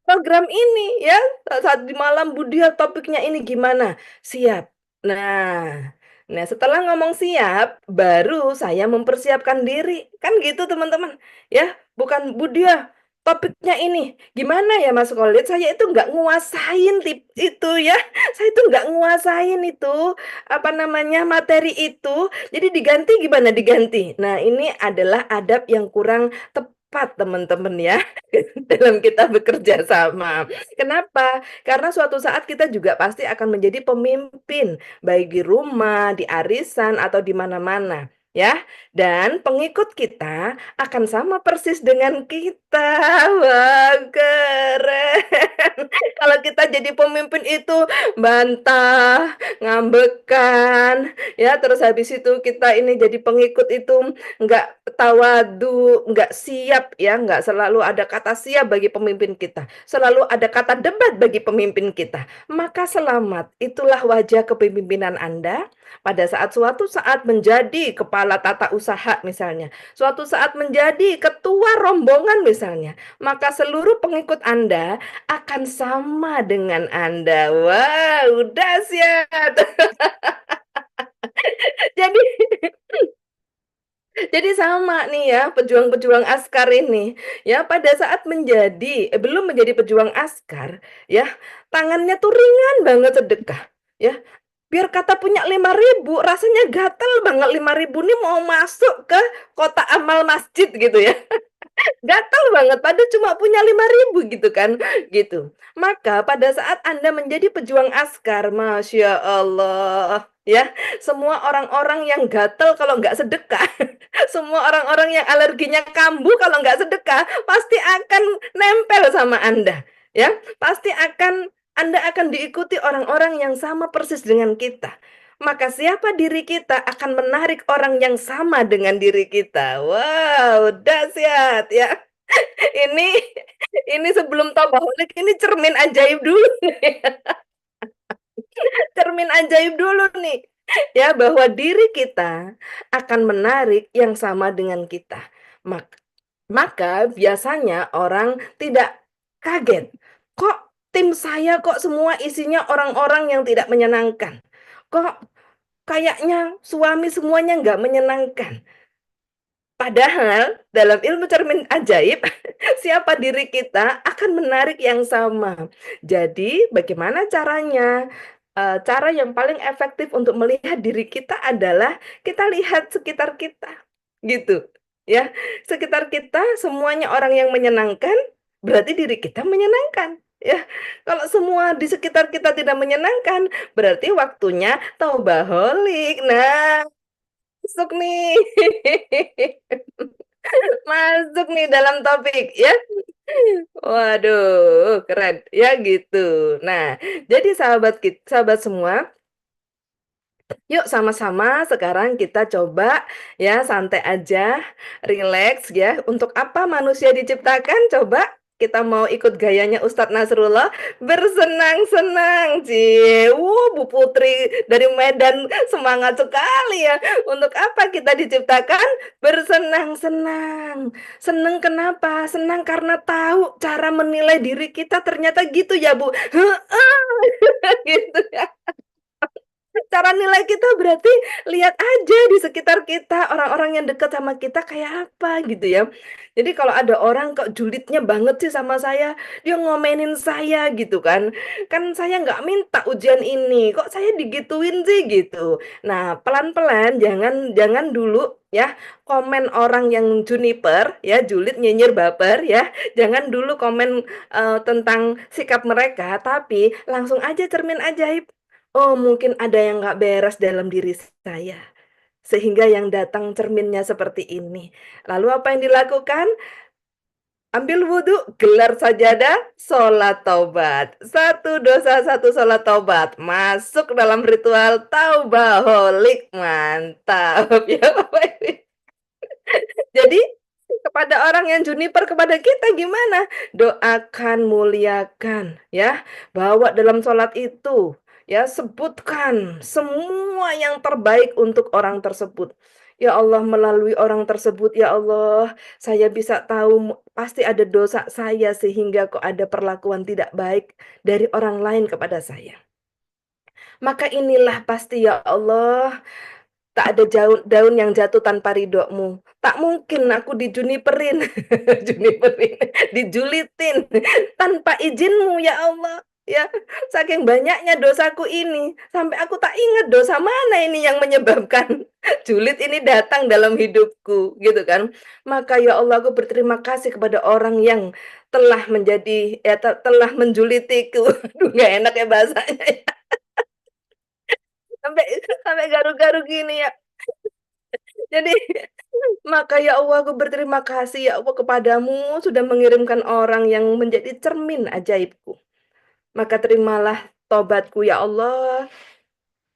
program ini ya, saat di malam Budia topiknya ini gimana? Siap. Nah, nah setelah ngomong siap, baru saya mempersiapkan diri. Kan gitu teman-teman. Ya, bukan Budia topiknya ini. Gimana ya Mas Khalid? Saya itu nggak nguasain tip itu ya. Saya itu nggak nguasain itu apa namanya materi itu. Jadi diganti gimana diganti? Nah, ini adalah adab yang kurang tepat teman-teman ya. Dalam kita bekerja sama. Kenapa? Karena suatu saat kita juga pasti akan menjadi pemimpin, baik di rumah, di arisan, atau di mana-mana. Ya, dan pengikut kita akan sama persis dengan kita. Wah, keren. Kalau kita jadi pemimpin itu bantah, ngambekan, ya, terus habis itu kita ini jadi pengikut itu nggak tawadu, nggak siap ya, nggak selalu ada kata siap bagi pemimpin kita, selalu ada kata debat bagi pemimpin kita. Maka selamat, itulah wajah kepemimpinan Anda pada saat suatu saat menjadi kepala tata usaha misalnya, suatu saat menjadi ketua rombongan misalnya, maka seluruh pengikut Anda akan sama dengan Anda. Wah, udah siap. Jadi Jadi sama nih ya, pejuang-pejuang askar ini, ya pada saat belum menjadi pejuang askar, ya tangannya tuh ringan banget sedekah, ya. Biar kata punya 5.000, rasanya gatel banget 5.000 nih mau masuk ke kotak amal masjid gitu ya. Gatal banget, padahal cuma punya 5.000 gitu kan, gitu. Maka pada saat Anda menjadi pejuang askar, Masya Allah, ya, semua orang-orang yang gatal kalau nggak sedekah, semua orang-orang yang alerginya kambuh kalau nggak sedekah, pasti akan nempel sama Anda, ya. Anda akan diikuti orang-orang yang sama persis dengan kita. Maka siapa diri kita akan menarik orang yang sama dengan diri kita. Wow, dahsyat ya. Ini ini sebelum tabaholik ini cermin ajaib dulu nih. Cermin ajaib dulu nih. Ya, bahwa diri kita akan menarik yang sama dengan kita. Maka biasanya orang tidak kaget. Kok tim saya kok semua isinya orang-orang yang tidak menyenangkan? Kok kayaknya suami semuanya nggak menyenangkan? Padahal dalam ilmu cermin ajaib, siapa diri kita akan menarik yang sama. Jadi bagaimana caranya? Cara yang paling efektif untuk melihat diri kita adalah kita lihat sekitar kita, gitu. Ya, sekitar kita semuanya orang yang menyenangkan, berarti diri kita menyenangkan. Ya, kalau semua di sekitar kita tidak menyenangkan, berarti waktunya taubaholik. Nah, masuk nih. Masuk nih dalam topik ya. Waduh, keren ya gitu. Nah, jadi sahabat semua, yuk sama-sama sekarang kita coba ya santai aja, rileks ya. Untuk apa manusia diciptakan? Coba kita mau ikut gayanya Ustadz Nasrullah, bersenang-senang. Bu Putri dari Medan semangat sekali ya. Untuk apa kita diciptakan? Bersenang-senang. Senang kenapa? Senang karena tahu cara menilai diri kita ternyata gitu ya, Bu. Gitu ya. Cara nilai kita berarti lihat aja di sekitar kita, orang-orang yang dekat sama kita kayak apa gitu ya. Jadi kalau ada orang kok julidnya banget sih sama saya, dia ngomenin saya gitu kan. Kan saya nggak minta ujian ini, kok saya digituin sih gitu. Nah, pelan-pelan jangan jangan dulu ya komen orang yang juniper ya, julid nyinyir baper ya. Jangan dulu komen tentang sikap mereka, tapi langsung aja cermin ajaib. Oh, mungkin ada yang nggak beres dalam diri saya. Sehingga yang datang cerminnya seperti ini. Lalu apa yang dilakukan? Ambil wudhu, gelar sajadah, sholat taubat. Satu dosa, satu sholat taubat. Masuk dalam ritual taubaholik. Mantap ya Bapak Ibu. Jadi kepada orang yang juniper, kepada kita gimana? Doakan, muliakan ya. Bawa dalam sholat itu ya, sebutkan semua yang terbaik untuk orang tersebut. Ya Allah, melalui orang tersebut ya Allah, saya bisa tahu pasti ada dosa saya sehingga kok ada perlakuan tidak baik dari orang lain kepada saya. Maka inilah pasti ya Allah, tak ada daun yang jatuh tanpa ridhomu. Tak mungkin aku dijuniperin, juniperin, dijulitin tanpa izinmu ya Allah. Ya, saking banyaknya dosaku ini, sampai aku tak ingat dosa mana ini yang menyebabkan julid ini datang dalam hidupku, gitu kan. Maka ya Allah, aku berterima kasih kepada orang yang telah menjadi, ya telah menjulitiku. Aduh, nggak enak ya bahasanya. Sampai sampai garu-garu gini ya. Jadi maka ya Allah, aku berterima kasih ya Allah kepadamu sudah mengirimkan orang yang menjadi cermin ajaibku. Maka terimalah tobatku ya Allah.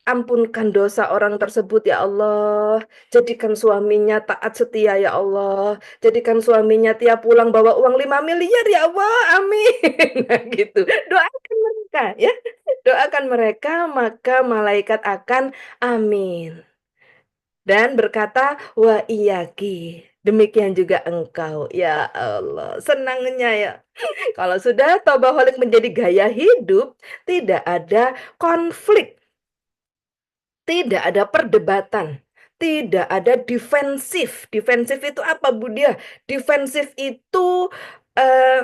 Ampunkan dosa orang tersebut ya Allah. Jadikan suaminya taat setia ya Allah. Jadikan suaminya tiap pulang bawa uang 5 miliar ya Allah. Amin. Nah, gitu. Doakan mereka ya. Doakan mereka maka malaikat akan amin. Dan berkata, wa iyaki. Demikian juga engkau. Ya Allah, senangnya ya. Kalau sudah taubaholik menjadi gaya hidup, tidak ada konflik, tidak ada perdebatan, tidak ada defensif. Defensif itu apa, Bu Dia? Defensif itu eh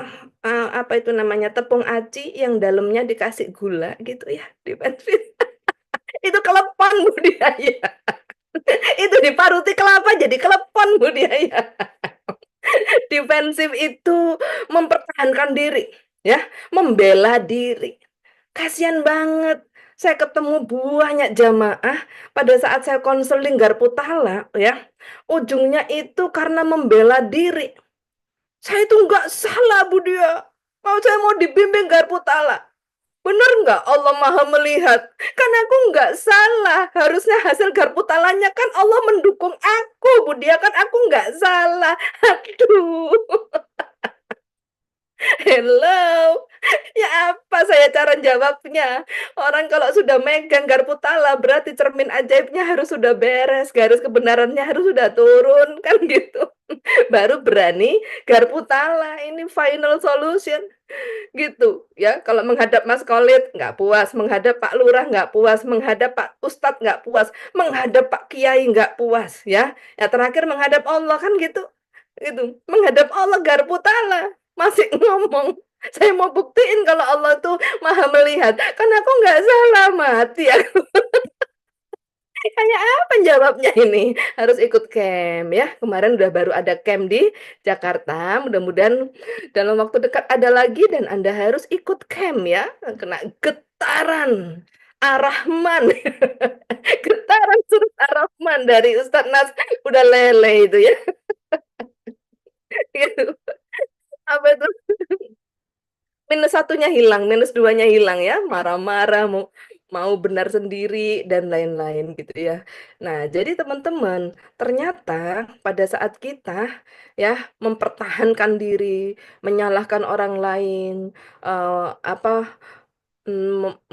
apa itu namanya? Tepung aci yang dalamnya dikasih gula gitu ya. Defensif. Itu kelepon, Bu Dia ya. Itu diparuti kelapa jadi kelepon, Bu Dia ya. Defensif itu mempertahankan diri, ya, membela diri. Kasihan banget. Saya ketemu banyak jamaah pada saat saya konseling Garpu Tala, ya. Ujungnya itu karena membela diri. Saya itu nggak salah, Bu Dia. Saya mau dibimbing Garpu Tala. Bener nggak Allah Maha melihat? Kan aku nggak salah. Harusnya hasil garpu talanya kan Allah mendukung aku, Bu Dia, kan aku nggak salah. Aduh. Hello. Ya apa saya cara jawabnya? Orang kalau sudah megang garpu tala berarti cermin ajaibnya harus sudah beres, garis kebenarannya harus sudah turun, kan gitu. Baru berani garpu tala, ini final solution. Gitu ya, kalau menghadap Mas Khalid nggak puas, menghadap Pak Lurah nggak puas, menghadap Pak Ustadz nggak puas, menghadap Pak Kiai nggak puas ya. Ya terakhir menghadap Allah kan gitu. Gitu. Menghadap Allah garpu tala. Masih ngomong, saya mau buktiin kalau Allah tuh Maha melihat. Kan aku nggak salah, mati aku. Kayak apa jawabnya ini? Harus ikut camp ya. Kemarin udah baru ada camp di Jakarta. Mudah-mudahan dalam waktu dekat ada lagi dan Anda harus ikut camp ya. Kena getaran Ar-Rahman. Getaran surat Ar-Rahman dari Ustadz Nas udah lele itu ya. Gitu. Apa itu? Minus satunya hilang, minus duanya hilang ya, marah-marah, mau benar sendiri dan lain-lain gitu ya. Nah, jadi teman-teman, ternyata pada saat kita ya mempertahankan diri, menyalahkan orang lain,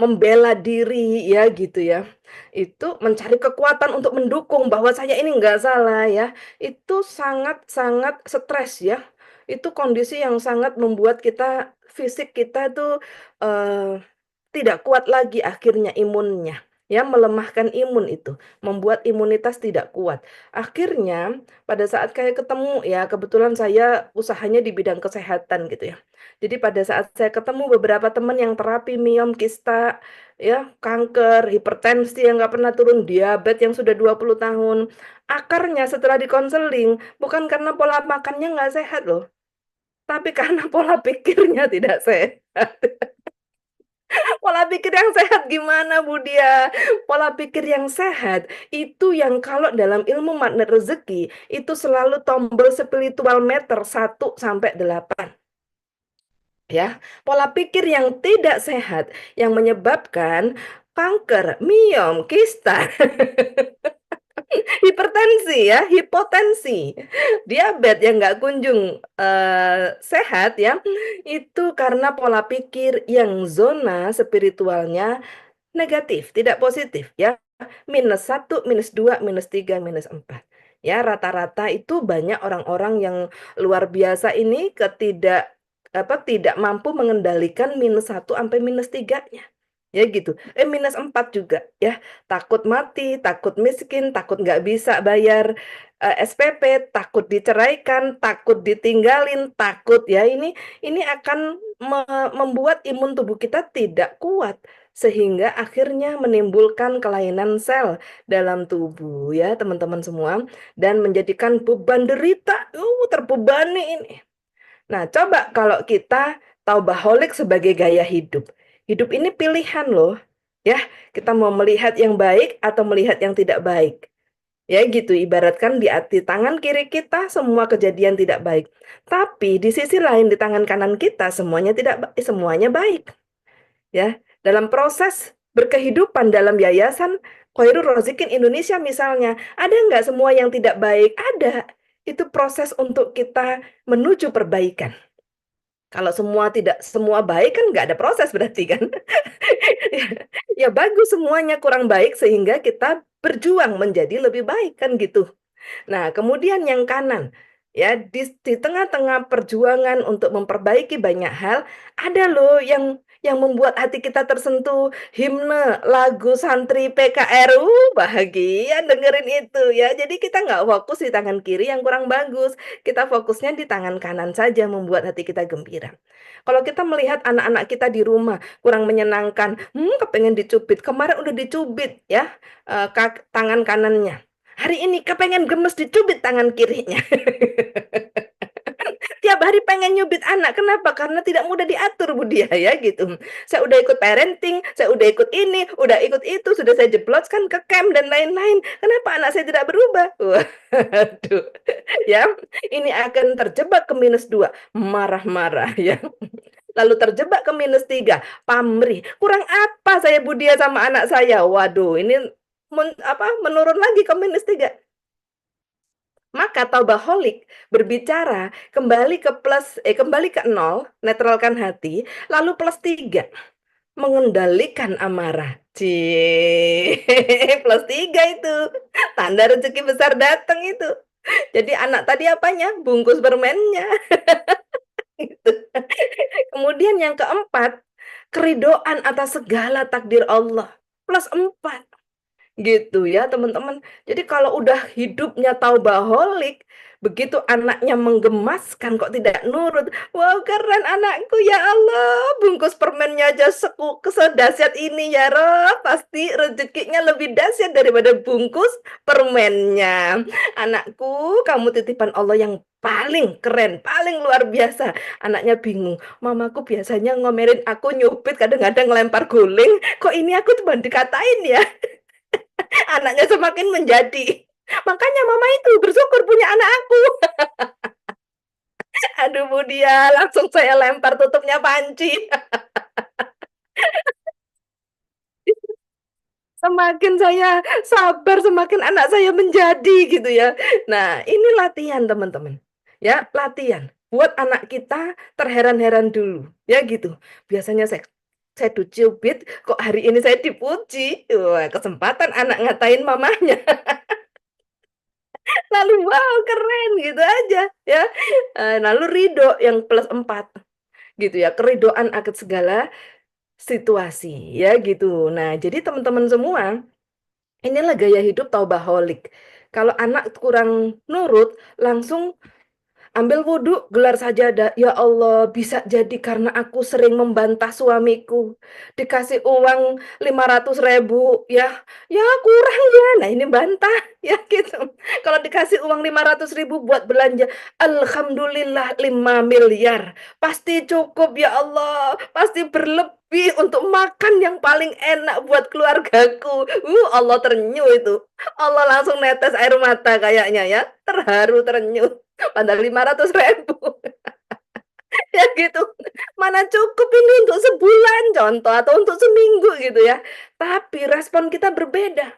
membela diri ya gitu ya. Itu mencari kekuatan untuk mendukung bahwa saya ini nggak salah ya. Itu sangat-sangat stres ya. Itu kondisi yang sangat membuat kita fisik kita tuh tidak kuat lagi akhirnya imunnya. Ya, melemahkan imun itu, membuat imunitas tidak kuat. Akhirnya pada saat kayak ketemu ya, kebetulan saya usahanya di bidang kesehatan gitu ya. Jadi pada saat saya ketemu beberapa teman yang terapi miom, kista, ya, kanker, hipertensi yang nggak pernah turun, diabetes yang sudah 20 tahun. Akarnya setelah dikonseling, bukan karena pola makannya nggak sehat loh, tapi karena pola pikirnya tidak sehat. Pola pikir yang sehat gimana, Bu Dia? Pola pikir yang sehat itu yang kalau dalam ilmu magnet rezeki itu selalu tombol spiritual meter 1 sampai 8. Ya, pola pikir yang tidak sehat yang menyebabkan kanker, miom, kista, hipertensi ya, hipotensi, diabetes yang nggak kunjung sehat ya, itu karena pola pikir yang zona spiritualnya negatif, tidak positif ya. -1, -2, -3, -4. Ya, rata-rata itu banyak orang-orang yang luar biasa ini tidak mampu mengendalikan -1 sampai -3-nya. Ya gitu. -4 juga ya. Takut mati, takut miskin, takut nggak bisa bayar SPP, takut diceraikan, takut ditinggalin, takut ya ini akan membuat imun tubuh kita tidak kuat sehingga akhirnya menimbulkan kelainan sel dalam tubuh ya teman-teman semua dan menjadikan beban derita, terbebani ini. Nah, coba kalau kita taubaholic sebagai gaya hidup. Hidup ini pilihan loh. Ya, kita mau melihat yang baik atau melihat yang tidak baik. Ya gitu, ibaratkan di tangan kiri kita semua kejadian tidak baik. Tapi di sisi lain di tangan kanan kita semuanya baik. Ya, dalam proses berkehidupan dalam yayasan Khairul Rozikin Indonesia misalnya, ada nggak semua yang tidak baik? Ada. Itu proses untuk kita menuju perbaikan. Kalau tidak semua baik kan nggak ada proses berarti kan. Ya bagus semuanya kurang baik sehingga kita berjuang menjadi lebih baik kan gitu. Nah, kemudian yang kanan, ya di tengah-tengah perjuangan untuk memperbaiki banyak hal, ada loh yang membuat hati kita tersentuh, himne, lagu santri PKR, bahagia dengerin itu ya. Jadi kita nggak fokus di tangan kiri yang kurang bagus, kita fokusnya di tangan kanan saja membuat hati kita gembira. Kalau kita melihat anak-anak kita di rumah kurang menyenangkan, kepengen dicubit, kemarin udah dicubit ya tangan kanannya. Hari ini kepengen gemes dicubit tangan kirinya. Tiap hari pengen nyubit anak. Kenapa? Karena tidak mudah diatur, Bu Dia ya gitu. Saya udah ikut parenting, saya udah ikut ini, udah ikut itu, sudah saya jebloskan ke camp dan lain-lain. Kenapa anak saya tidak berubah? Waduh. Ya, ini akan terjebak ke -2, marah-marah ya. Lalu terjebak ke -3, pamrih. Kurang apa saya Bu Dia sama anak saya? Waduh, ini menurun lagi ke -3. Maka taubaholic berbicara kembali ke 0, netralkan hati, lalu +3, mengendalikan amarah. +3 itu, tanda rezeki besar datang itu. Jadi anak tadi apanya? Bungkus permennya. Gitu. Kemudian yang keempat, keridoan atas segala takdir Allah, +4. Gitu ya teman-teman. Jadi kalau udah hidupnya taubaholic, begitu anaknya menggemaskan kok tidak nurut. Wow keren anakku ya Allah, bungkus permennya aja sedahsyat ini ya Rob. Pasti rezekinya lebih dahsyat daripada bungkus permennya. Anakku, kamu titipan Allah yang paling keren, paling luar biasa. Anaknya bingung, mamaku biasanya ngomelin aku nyupit, kadang-kadang ngelempar guling. Kok ini aku cuma dikatain ya? Anaknya semakin menjadi. Makanya mama itu bersyukur punya anak aku. Aduh Bu Dia, langsung saya lempar tutupnya panci. Semakin saya sabar, semakin anak saya menjadi gitu ya. Nah, ini latihan teman-teman. Ya, latihan. Buat anak kita terheran-heran dulu. Ya gitu. Biasanya saya dicubit, kok hari ini saya dipuji. Wah, kesempatan anak ngatain mamanya. Lalu wow keren gitu aja ya. Lalu ridho yang +4 gitu ya, keridoan akan segala situasi ya gitu. Nah, jadi teman-teman semua, inilah gaya hidup taubaholic. Kalau anak kurang nurut, langsung ambil wudhu, gelar sajadah. Ya Allah, bisa jadi karena aku sering membantah suamiku. Dikasih uang 500.000, ya kurang ya. Nah ini bantah, ya gitu. Kalau dikasih uang 500.000 buat belanja, Alhamdulillah 5 miliar. Pasti cukup ya Allah, pasti berlebih. untuk makan yang paling enak buat keluargaku. Allah terenyuh itu. Allah langsung netes air mata kayaknya ya. Terharu, terenyuh. Padahal 500.000. Ya gitu. Mana cukup ini untuk sebulan contoh atau untuk seminggu gitu ya. Tapi respon kita berbeda.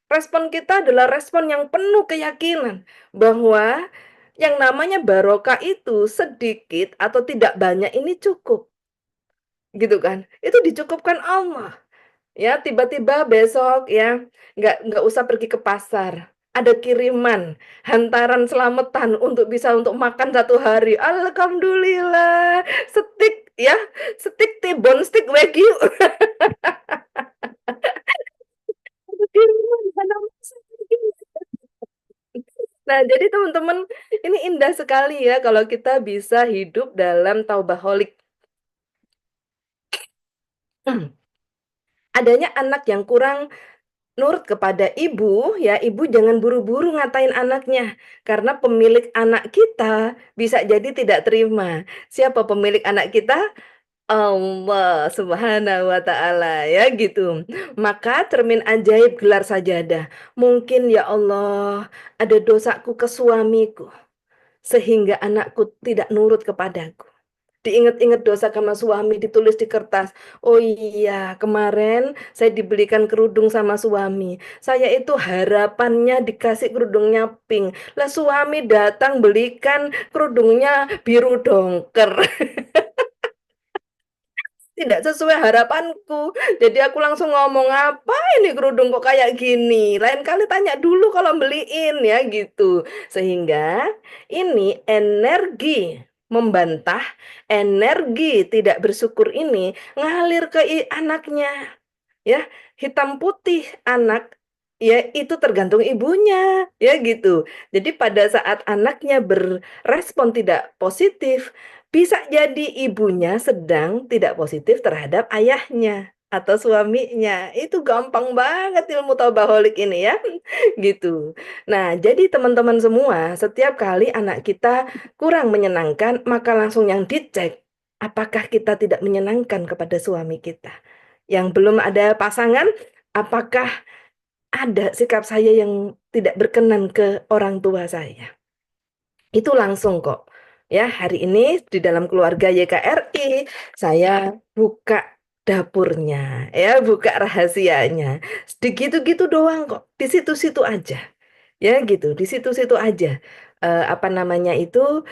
Respon kita adalah respon yang penuh keyakinan bahwa yang namanya barokah itu sedikit atau tidak banyak ini cukup. Gitu kan. Itu dicukupkan Allah. Ya, tiba-tiba besok ya, nggak usah pergi ke pasar. Ada kiriman, hantaran selamatan untuk bisa untuk makan 1 hari. Alhamdulillah, steak ya, steak T-bone steak Wagyu. Ada kiriman, ada masak. Nah, jadi teman-teman, ini indah sekali ya kalau kita bisa hidup dalam taubaholik. Adanya anak yang kurang nurut kepada ibu, ya ibu jangan buru-buru ngatain anaknya. Karena pemilik anak kita bisa jadi tidak terima. Siapa pemilik anak kita? Allah Subhanahu wa Ta'ala, ya gitu. Maka cermin ajaib gelar sajadah. Mungkin ya Allah, ada dosaku ke suamiku sehingga anakku tidak nurut kepadaku. Diingat-ingat dosa sama suami, ditulis di kertas. Oh iya, kemarin saya dibelikan kerudung sama suami. Saya itu harapannya dikasih kerudungnya pink. Lah suami datang belikan kerudungnya biru dongker. Tidak sesuai harapanku. Jadi aku langsung ngomong, apa ini kerudung kok kayak gini? Lain kali tanya dulu kalau beliin ya gitu. Sehingga ini energi membantah, energi tidak bersyukur ini ngalir ke anaknya. Ya, hitam putih anak ya itu tergantung ibunya, ya gitu. Jadi pada saat anaknya berespon tidak positif, bisa jadi ibunya sedang tidak positif terhadap ayahnya atau suaminya. Itu gampang banget ilmu taubaholik ini ya. Gitu. Nah, jadi teman-teman semua, setiap kali anak kita kurang menyenangkan, maka langsung yang dicek apakah kita tidak menyenangkan kepada suami kita. Yang belum ada pasangan, apakah ada sikap saya yang tidak berkenan ke orang tua saya? Itu langsung kok. Ya, hari ini di dalam keluarga YKRI saya buka dapurnya, ya, buka rahasianya. Segitu-gitu doang kok. Di situ-situ aja. Ya gitu, di situ-situ aja. Apa namanya itu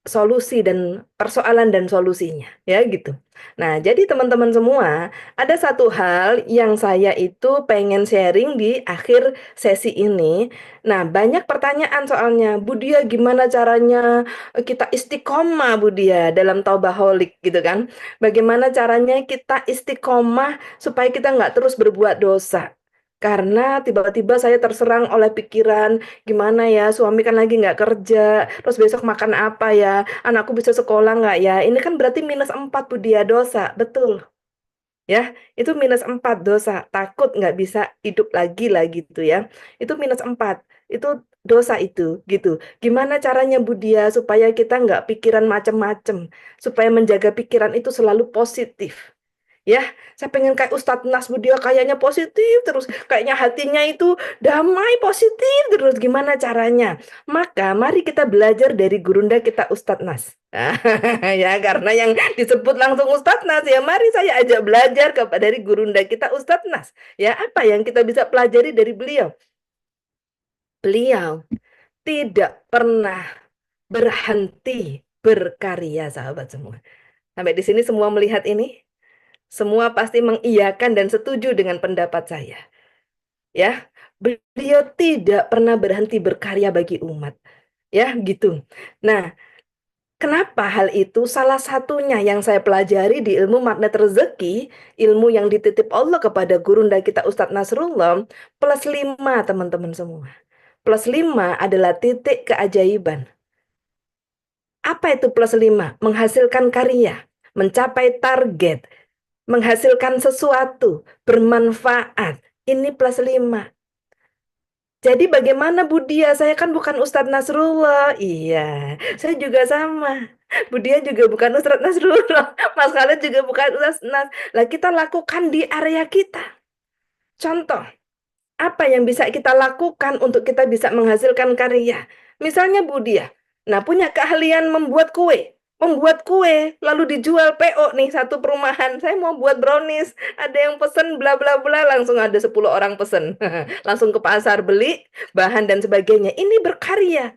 solusi dan persoalan dan solusinya, ya gitu. Nah, jadi teman-teman semua, ada satu hal yang saya itu pengen sharing di akhir sesi ini. Nah, banyak pertanyaan soalnya, Bu Dia gimana caranya kita istiqomah Bu Dia dalam taubaholik gitu kan? Bagaimana caranya kita istiqomah supaya kita nggak terus berbuat dosa? Karena tiba-tiba saya terserang oleh pikiran, gimana ya, suami kan lagi nggak kerja, terus besok makan apa ya, anakku bisa sekolah nggak ya, ini kan berarti -4 Bu Dia dosa, betul. Ya, itu -4 dosa, takut nggak bisa hidup lagi lah gitu ya. Itu -4, itu dosa itu, gitu. Gimana caranya Bu Dia supaya kita nggak pikiran macem-macem, supaya menjaga pikiran itu selalu positif. Ya, saya pengen kayak Ustadz Nas Bu Dia kayaknya positif terus, kayaknya hatinya itu damai positif terus. Gimana caranya? Maka mari kita belajar dari gurunda kita Ustadz Nas. Ya, karena yang disebut langsung Ustadz Nas ya, mari saya ajak belajar dari gurunda kita Ustadz Nas. Ya, apa yang kita bisa pelajari dari beliau? Beliau tidak pernah berhenti berkarya, sahabat semua. Sampai di sini semua melihat ini? Semua pasti mengiyakan dan setuju dengan pendapat saya. Ya, beliau tidak pernah berhenti berkarya bagi umat. Ya, gitu. Nah, kenapa hal itu? Salah satunya yang saya pelajari di ilmu magnet rezeki, ilmu yang dititip Allah kepada gurunda kita Ustadz Nasrullah, +5 teman-teman semua. +5 adalah titik keajaiban. Apa itu +5? Menghasilkan karya, mencapai target, menghasilkan sesuatu, bermanfaat. Ini +5. Jadi bagaimana Bu Dia? Saya kan bukan Ustadz Nasrullah. Iya, saya juga sama. Budia juga bukan Ustadz Nasrullah, Mas Khalid juga bukan Ustadz Nas. Lah kita lakukan di area kita. Contoh, apa yang bisa kita lakukan untuk kita bisa menghasilkan karya? Misalnya Budia, nah punya keahlian membuat kue. Membuat kue, lalu dijual PO nih satu perumahan. Saya mau buat brownies, ada yang pesen bla bla bla, langsung ada 10 orang pesen. Langsung ke pasar beli bahan dan sebagainya. Ini berkarya.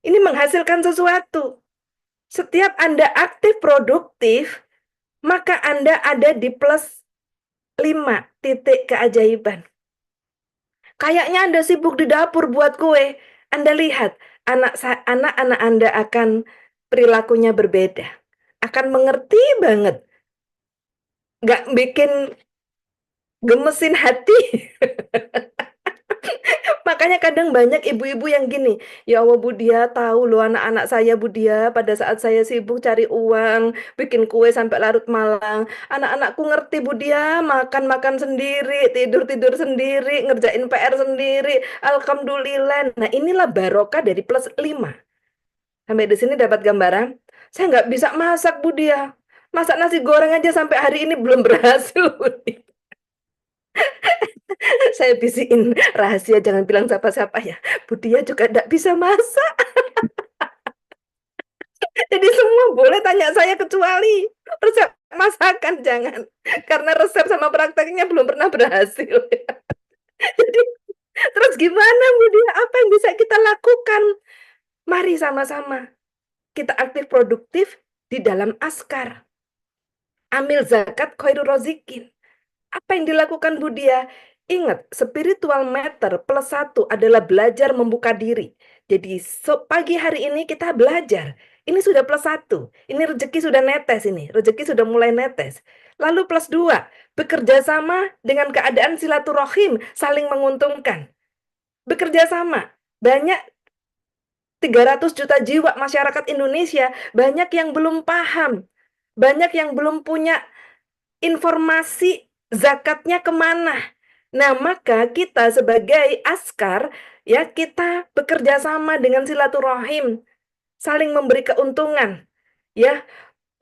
Ini menghasilkan sesuatu. Setiap Anda aktif produktif, maka Anda ada di plus 5 titik keajaiban. Kayaknya Anda sibuk di dapur buat kue. Anda lihat, anak-anak Anda akan perilakunya berbeda. Akan mengerti banget. Nggak bikin gemesin hati. Makanya kadang banyak ibu-ibu yang gini, ya Allah Budia tahu loh anak-anak saya Budia pada saat saya sibuk cari uang, bikin kue sampai larut malam. Anak-anakku ngerti Budia, makan-makan sendiri, tidur-tidur sendiri, ngerjain PR sendiri. Alhamdulillah. Nah inilah barokah dari plus 5. Sampai di sini dapat gambaran. Saya nggak bisa masak Budia. Masak nasi goreng aja sampai hari ini belum berhasil Budia. Saya bisikin rahasia, jangan bilang siapa-siapa ya. Budia juga tidak bisa masak. Jadi semua boleh tanya saya kecuali resep masakan jangan. Karena resep sama prakteknya belum pernah berhasil. Jadi terus gimana Budia? Apa yang bisa kita lakukan? Mari sama-sama kita aktif produktif di dalam askar. Ambil zakat khairul rozikin. Apa yang dilakukan Budia? Ingat, spiritual matter plus 1 adalah belajar membuka diri. Jadi pagi hari ini kita belajar. Ini sudah plus 1. Ini rezeki sudah netes ini. Rezeki sudah mulai netes. Lalu plus 2, bekerja sama dengan keadaan silaturahim, saling menguntungkan. Bekerja sama. Banyak 300 juta jiwa masyarakat Indonesia, banyak yang belum paham. Banyak yang belum punya informasi zakatnya kemana. Nah, maka kita sebagai askar, ya kita bekerja sama dengan silaturahim, saling memberi keuntungan. Ya,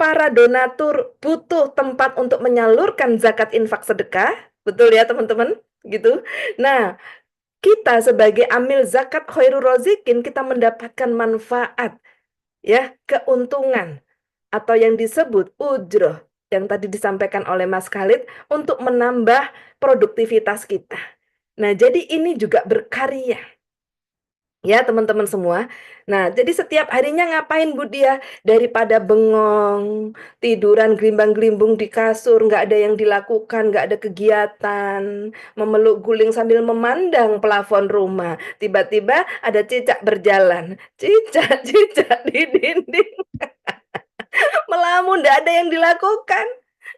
para donatur butuh tempat untuk menyalurkan zakat infak sedekah, betul ya teman-teman? Gitu. Nah, kita sebagai amil zakat khairul rozikin, kita mendapatkan manfaat, ya, keuntungan, atau yang disebut ujroh, yang tadi disampaikan oleh Mas Khalid, untuk menambah produktivitas kita. Nah, jadi ini juga berkarya. Ya, teman-teman semua. Nah, jadi setiap harinya ngapain Budia? Daripada bengong, tiduran gelimbang-gelimbung di kasur, nggak ada yang dilakukan, nggak ada kegiatan, memeluk guling sambil memandang plafon rumah. Tiba-tiba ada cicak berjalan, cicak-cicak di dinding. Melamun, tidak ada yang dilakukan.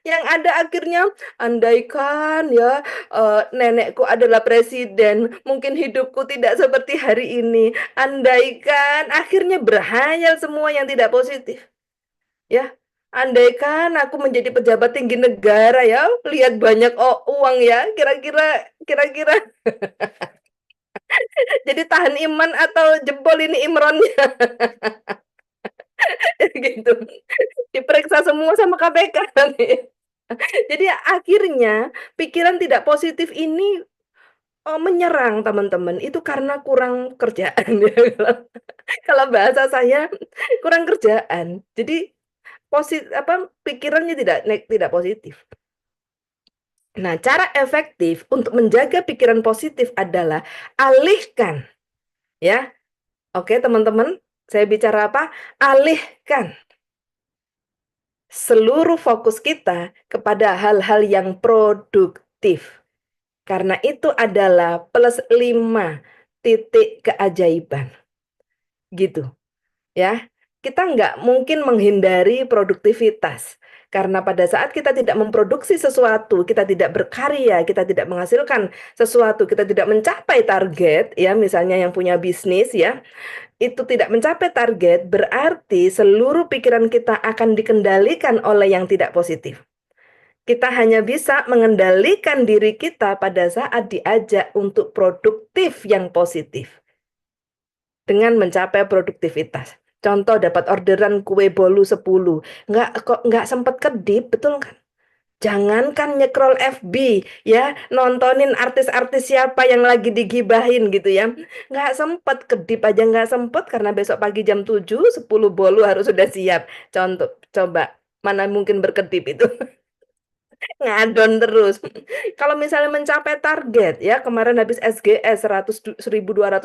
Yang ada akhirnya, andaikan ya nenekku adalah presiden, mungkin hidupku tidak seperti hari ini. Andaikan, akhirnya berhayal semua yang tidak positif. Ya, andaikan aku menjadi pejabat tinggi negara ya, lihat banyak uang ya, kira-kira jadi tahan iman atau jebol ini Imronnya. Gitu. Diperiksa semua sama KPK nanti. Jadi akhirnya pikiran tidak positif ini menyerang teman-teman. Itu karena kurang kerjaan ya. Kalau bahasa saya kurang kerjaan. Jadi pikirannya tidak positif. Nah, cara efektif untuk menjaga pikiran positif adalah alihkan, ya. Oke, teman-teman, saya bicara apa? Alihkan seluruh fokus kita kepada hal-hal yang produktif. Karena itu adalah plus 5 titik keajaiban. Gitu. Ya, kita nggak mungkin menghindari produktivitas. Karena pada saat kita tidak memproduksi sesuatu, kita tidak berkarya, kita tidak menghasilkan sesuatu, kita tidak mencapai target, ya misalnya yang punya bisnis ya, itu tidak mencapai target, berarti seluruh pikiran kita akan dikendalikan oleh yang tidak positif. Kita hanya bisa mengendalikan diri kita pada saat diajak untuk produktif yang positif. Dengan mencapai produktivitas. Contoh dapat orderan kue bolu 10, nggak sempet kedip, betul kan? Jangankan nyekrol FB ya, nontonin artis-artis siapa yang lagi digibahin gitu ya. Nggak sempet kedip aja nggak sempet karena besok pagi jam 7, 10 bolu harus sudah siap. Contoh, coba mana mungkin berkedip itu. Ngadon terus. Kalau misalnya mencapai target ya, kemarin habis SGS 1.200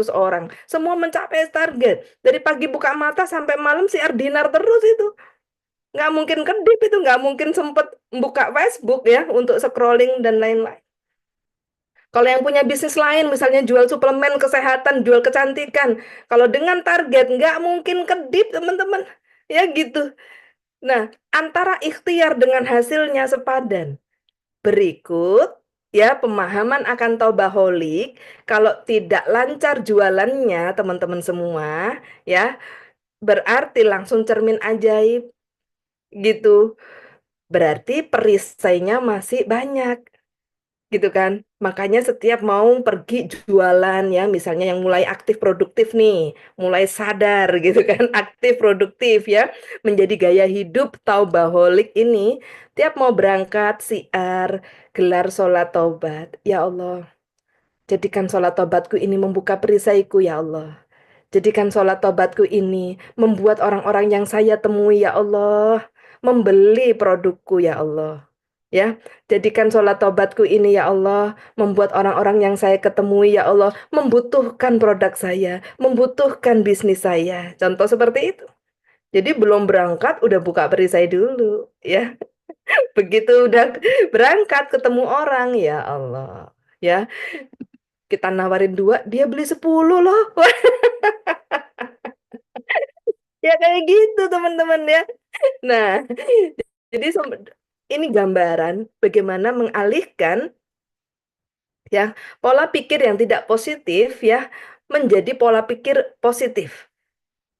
orang, semua mencapai target. Dari pagi buka mata sampai malam siar dinar terus itu. Nggak mungkin kedip itu, nggak mungkin sempet buka Facebook ya untuk scrolling dan lain-lain. Kalau yang punya bisnis lain, misalnya jual suplemen kesehatan, jual kecantikan, kalau dengan target nggak mungkin kedip teman-teman. Ya gitu. Nah, antara ikhtiar dengan hasilnya sepadan. Berikut ya pemahaman akan Taubaholik. Kalau tidak lancar jualannya teman-teman semua ya, berarti langsung cermin ajaib gitu. Berarti perisainya masih banyak gitu kan. Makanya setiap mau pergi jualan ya, misalnya yang mulai aktif produktif nih, mulai sadar gitu kan, aktif produktif ya, menjadi gaya hidup Taubaholik ini, tiap mau berangkat siar, gelar sholat taubat. Ya Allah, jadikan sholat taubatku ini membuka perisaiku ya Allah. Jadikan sholat taubatku ini membuat orang-orang yang saya temui ya Allah, membeli produkku ya Allah. Ya, jadikan sholat taubatku ini ya Allah, membuat orang-orang yang saya ketemui ya Allah, membutuhkan produk saya, membutuhkan bisnis saya. Contoh seperti itu. Jadi belum berangkat udah buka perisai dulu, ya. Begitu udah berangkat ketemu orang, ya Allah. Ya, kita nawarin 2, dia beli 10 loh. Ya kayak gitu teman-teman ya. Nah, jadi ini gambaran bagaimana mengalihkan ya pola pikir yang tidak positif ya menjadi pola pikir positif.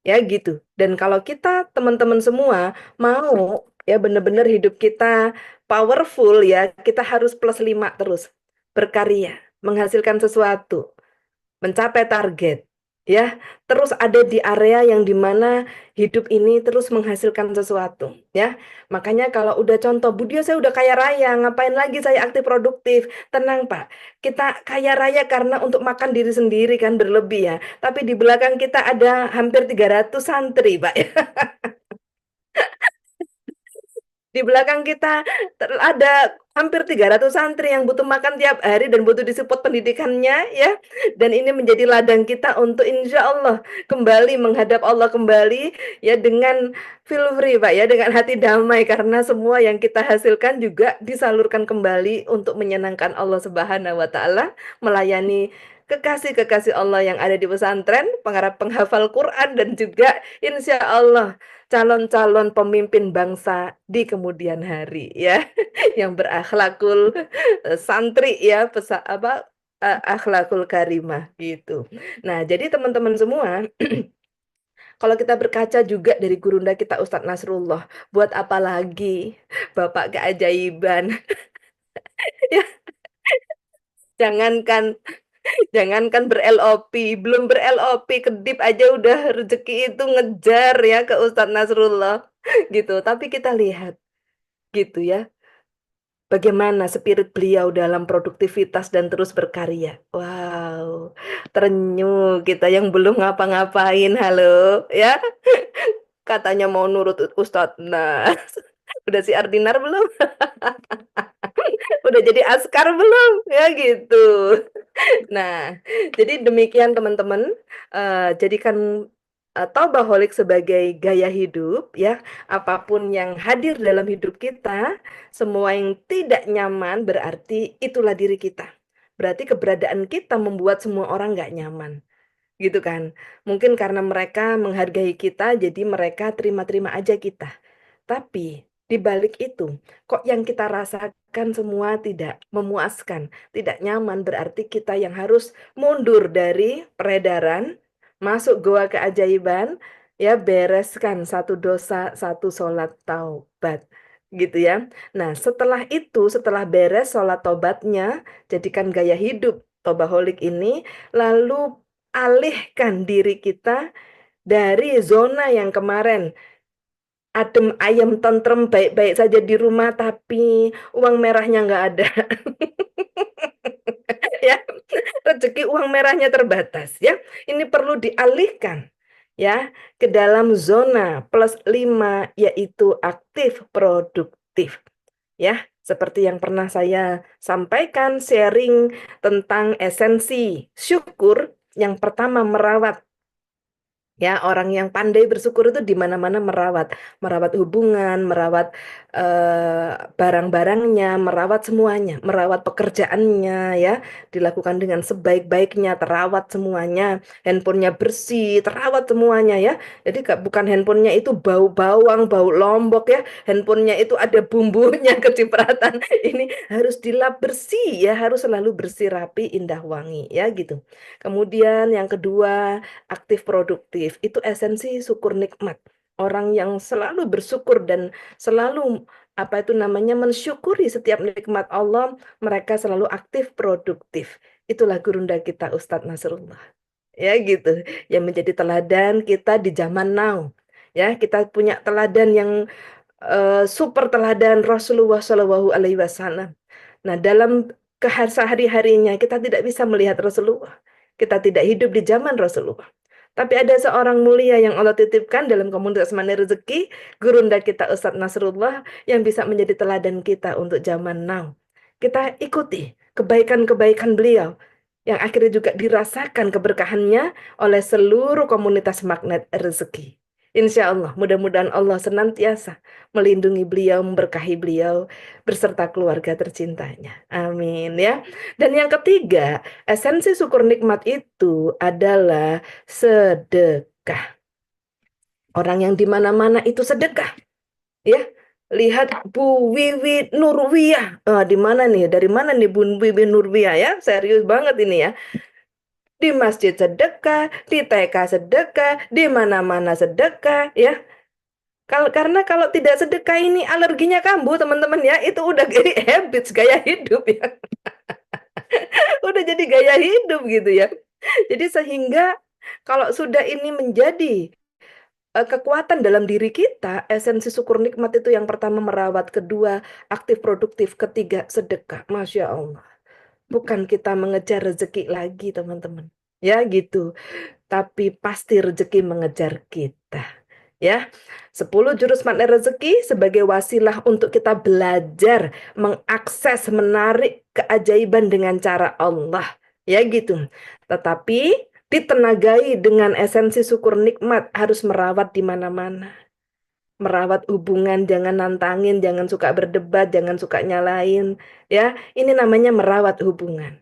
Ya gitu. Dan kalau kita teman-teman semua mau ya benar-benar hidup kita powerful ya, kita harus +5 terus. Berkarya, menghasilkan sesuatu, mencapai target, ya, terus ada di area yang dimana hidup ini terus menghasilkan sesuatu, ya. Makanya kalau udah contoh, Budia saya udah kaya raya, ngapain lagi saya aktif produktif? Tenang Pak, kita kaya raya karena untuk makan diri sendiri kan berlebih ya. Tapi di belakang kita ada hampir 300 santri Pak ya. Di belakang kita ada hampir 300 santri yang butuh makan tiap hari dan butuh disupport pendidikannya ya. Dan ini menjadi ladang kita untuk insya Allah kembali menghadap Allah kembali ya dengan feel free Pak ya, dengan hati damai karena semua yang kita hasilkan juga disalurkan kembali untuk menyenangkan Allah Subhanahu wa taala, melayani kekasih-kekasih Allah yang ada di pesantren, penghafal Quran dan juga insya Allah calon-calon pemimpin bangsa di kemudian hari ya yang berakhlakul santri ya akhlakul karimah gitu. Nah, jadi teman-teman semua kalau kita berkaca juga dari gurunda kita Ustadz Nasrullah, buat apa lagi Bapak keajaiban ya, jangankan jangankan ber-LOP, belum ber-LOP kedip aja udah rezeki itu ngejar ya ke Ustadz Nasrullah gitu. Tapi kita lihat gitu ya, bagaimana spirit beliau dalam produktivitas dan terus berkarya. Wow, terenyuh kita yang belum ngapa-ngapain, halo ya. Katanya mau nurut Ustadz. Nah, udah siar dinar belum? Udah jadi askar belum? Ya gitu. Nah, jadi demikian teman-teman, jadikan Taubaholik sebagai gaya hidup ya. Apapun yang hadir dalam hidup kita, semua yang tidak nyaman berarti itulah diri kita. Berarti keberadaan kita membuat semua orang nggak nyaman. Gitu kan. Mungkin karena mereka menghargai kita, jadi mereka terima-terima aja kita. Tapi di balik itu, kok yang kita rasakan semua tidak memuaskan, tidak nyaman, berarti kita yang harus mundur dari peredaran, masuk goa keajaiban, ya bereskan satu dosa, satu sholat taubat. Gitu ya. Nah, setelah itu, setelah beres sholat taubatnya, jadikan gaya hidup Taubaholik ini, lalu alihkan diri kita dari zona yang kemarin adem ayem tentrem baik-baik saja di rumah tapi uang merahnya nggak ada. Ya, rezeki uang merahnya terbatas ya. Ini perlu dialihkan ya ke dalam zona +5 yaitu aktif produktif. Ya, seperti yang pernah saya sampaikan sharing tentang esensi syukur, yang pertama merawat. Ya, orang yang pandai bersyukur itu di mana-mana merawat hubungan, merawat barang-barangnya, merawat semuanya, merawat pekerjaannya ya, dilakukan dengan sebaik-baiknya, terawat semuanya, handphonenya bersih, terawat semuanya ya. Jadi bukan handphonenya itu bau bawang, bau lombok ya, handphonenya itu ada bumbunya kecipratan. Ini harus dilap bersih ya, harus selalu bersih, rapi, indah, wangi ya gitu. Kemudian yang kedua, aktif produktif. Itu esensi syukur nikmat. Orang yang selalu bersyukur dan selalu apa itu namanya mensyukuri setiap nikmat Allah, mereka selalu aktif produktif. Itulah gurunda kita Ustadz Nasrullah. Ya gitu, yang menjadi teladan kita di zaman now. Ya, kita punya teladan yang super teladan Rasulullah Shallallahu Alaihi Wasallam. Nah, dalam sehari-harinya kita tidak bisa melihat Rasulullah. Kita tidak hidup di zaman Rasulullah. Tapi ada seorang mulia yang Allah titipkan dalam komunitas Mani Rezeki, gurunda kita Ustadz Nasrullah, yang bisa menjadi teladan kita untuk zaman now. Kita ikuti kebaikan-kebaikan beliau, yang akhirnya juga dirasakan keberkahannya oleh seluruh komunitas Magnet Rezeki. Insya Allah, mudah-mudahan Allah senantiasa melindungi beliau, memberkahi beliau, berserta keluarga tercintanya. Amin ya. Dan yang ketiga, esensi syukur nikmat itu adalah sedekah. Orang yang di mana-mana itu sedekah. Ya, lihat Bu Wiwi Nurwiyah. Di mana nih? Dari mana nih Bu Wiwi Nurwiyah ya? Serius banget ini ya. Di masjid sedekah, di TK sedekah, di mana-mana sedekah ya. Karena kalau tidak sedekah ini alerginya kambuh teman-teman ya. Itu udah jadi habits, gaya hidup ya. Udah jadi gaya hidup gitu ya. Jadi sehingga kalau sudah ini menjadi kekuatan dalam diri kita, esensi syukur nikmat itu yang pertama merawat, kedua aktif produktif, ketiga sedekah. Masya Allah. Bukan kita mengejar rezeki lagi teman-teman. Ya gitu. Tapi pasti rezeki mengejar kita. Ya, 10 jurus magnet rezeki sebagai wasilah untuk kita belajar mengakses, menarik keajaiban dengan cara Allah. Ya gitu. Tetapi ditenagai dengan esensi syukur nikmat, harus merawat di mana-mana. Merawat hubungan, jangan nantangin, jangan suka berdebat, jangan suka nyalain. Ya, ini namanya merawat hubungan.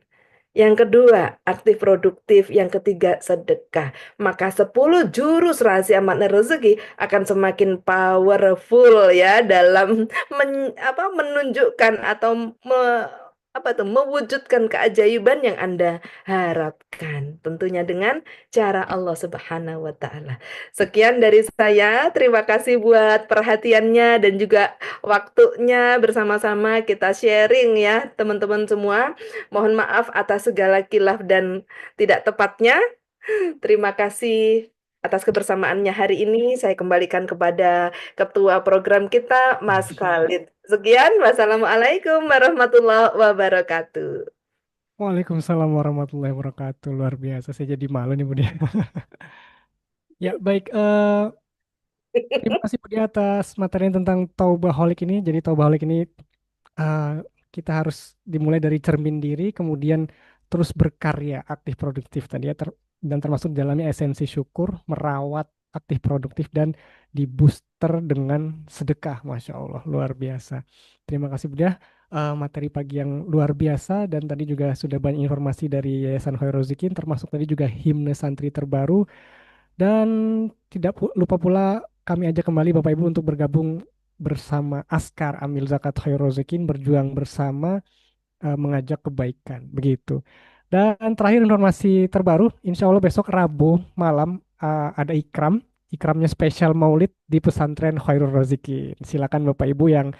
Yang kedua, aktif produktif. Yang ketiga, sedekah. Maka 10 jurus rahasia makna rezeki akan semakin powerful ya dalam menunjukkan atau mewujudkan keajaiban yang Anda harapkan. Tentunya dengan cara Allah Subhanahu wa taala. Sekian dari saya. Terima kasih buat perhatiannya dan juga waktunya bersama-sama kita sharing ya, teman-teman semua. Mohon maaf atas segala kilaf dan tidak tepatnya. Terima kasih atas kebersamaannya hari ini. Saya kembalikan kepada ketua program kita, Mas Khalid. Sekian, wassalamualaikum warahmatullahi wabarakatuh. Waalaikumsalam warahmatullahi wabarakatuh. Luar biasa. Saya jadi malu nih Bu Dia. Ya baik. Terima kasih Bu Dia atas materi tentang Taubaholic ini. Jadi Taubaholic ini eh, kita harus dimulai dari cermin diri, kemudian terus berkarya aktif produktif tadi ya, dan termasuk di dalamnya esensi syukur, merawat aktif produktif dan di booster dengan sedekah. Masya Allah, luar biasa. Terima kasih Budia. Materi pagi yang luar biasa dan tadi juga sudah banyak informasi dari Yayasan Khairul Zikin, termasuk tadi juga himne santri terbaru. Dan tidak lupa pula kami ajak kembali Bapak Ibu untuk bergabung bersama Askar Amil Zakat Khairul Zikin, berjuang bersama mengajak kebaikan begitu. Dan terakhir informasi terbaru, insya Allah besok Rabu malam ada ikramnya spesial Maulid di pesantren Khairul Razikin. Silakan Bapak Ibu yang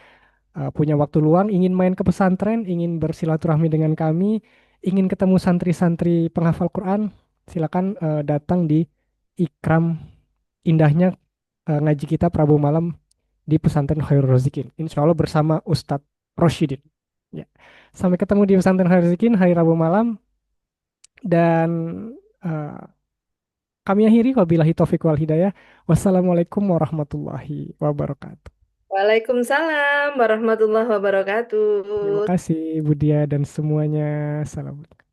punya waktu luang, ingin main ke pesantren, ingin bersilaturahmi dengan kami, ingin ketemu santri-santri penghafal Quran, silakan datang di ikram indahnya ngaji kita Prabu malam di pesantren Khairul Rozikin. Insya Allah bersama Ustadz Roshidin. Ya. Sampai ketemu di pesantren Khairul Rozikin hari Rabu malam dan eh, kami akhiri wabillahi taufiq wal hidayah. Wassalamualaikum warahmatullahi wabarakatuh. Waalaikumsalam warahmatullahi Terima wabarakatuh. kasih Budia dan semuanya. Assalamualaikum.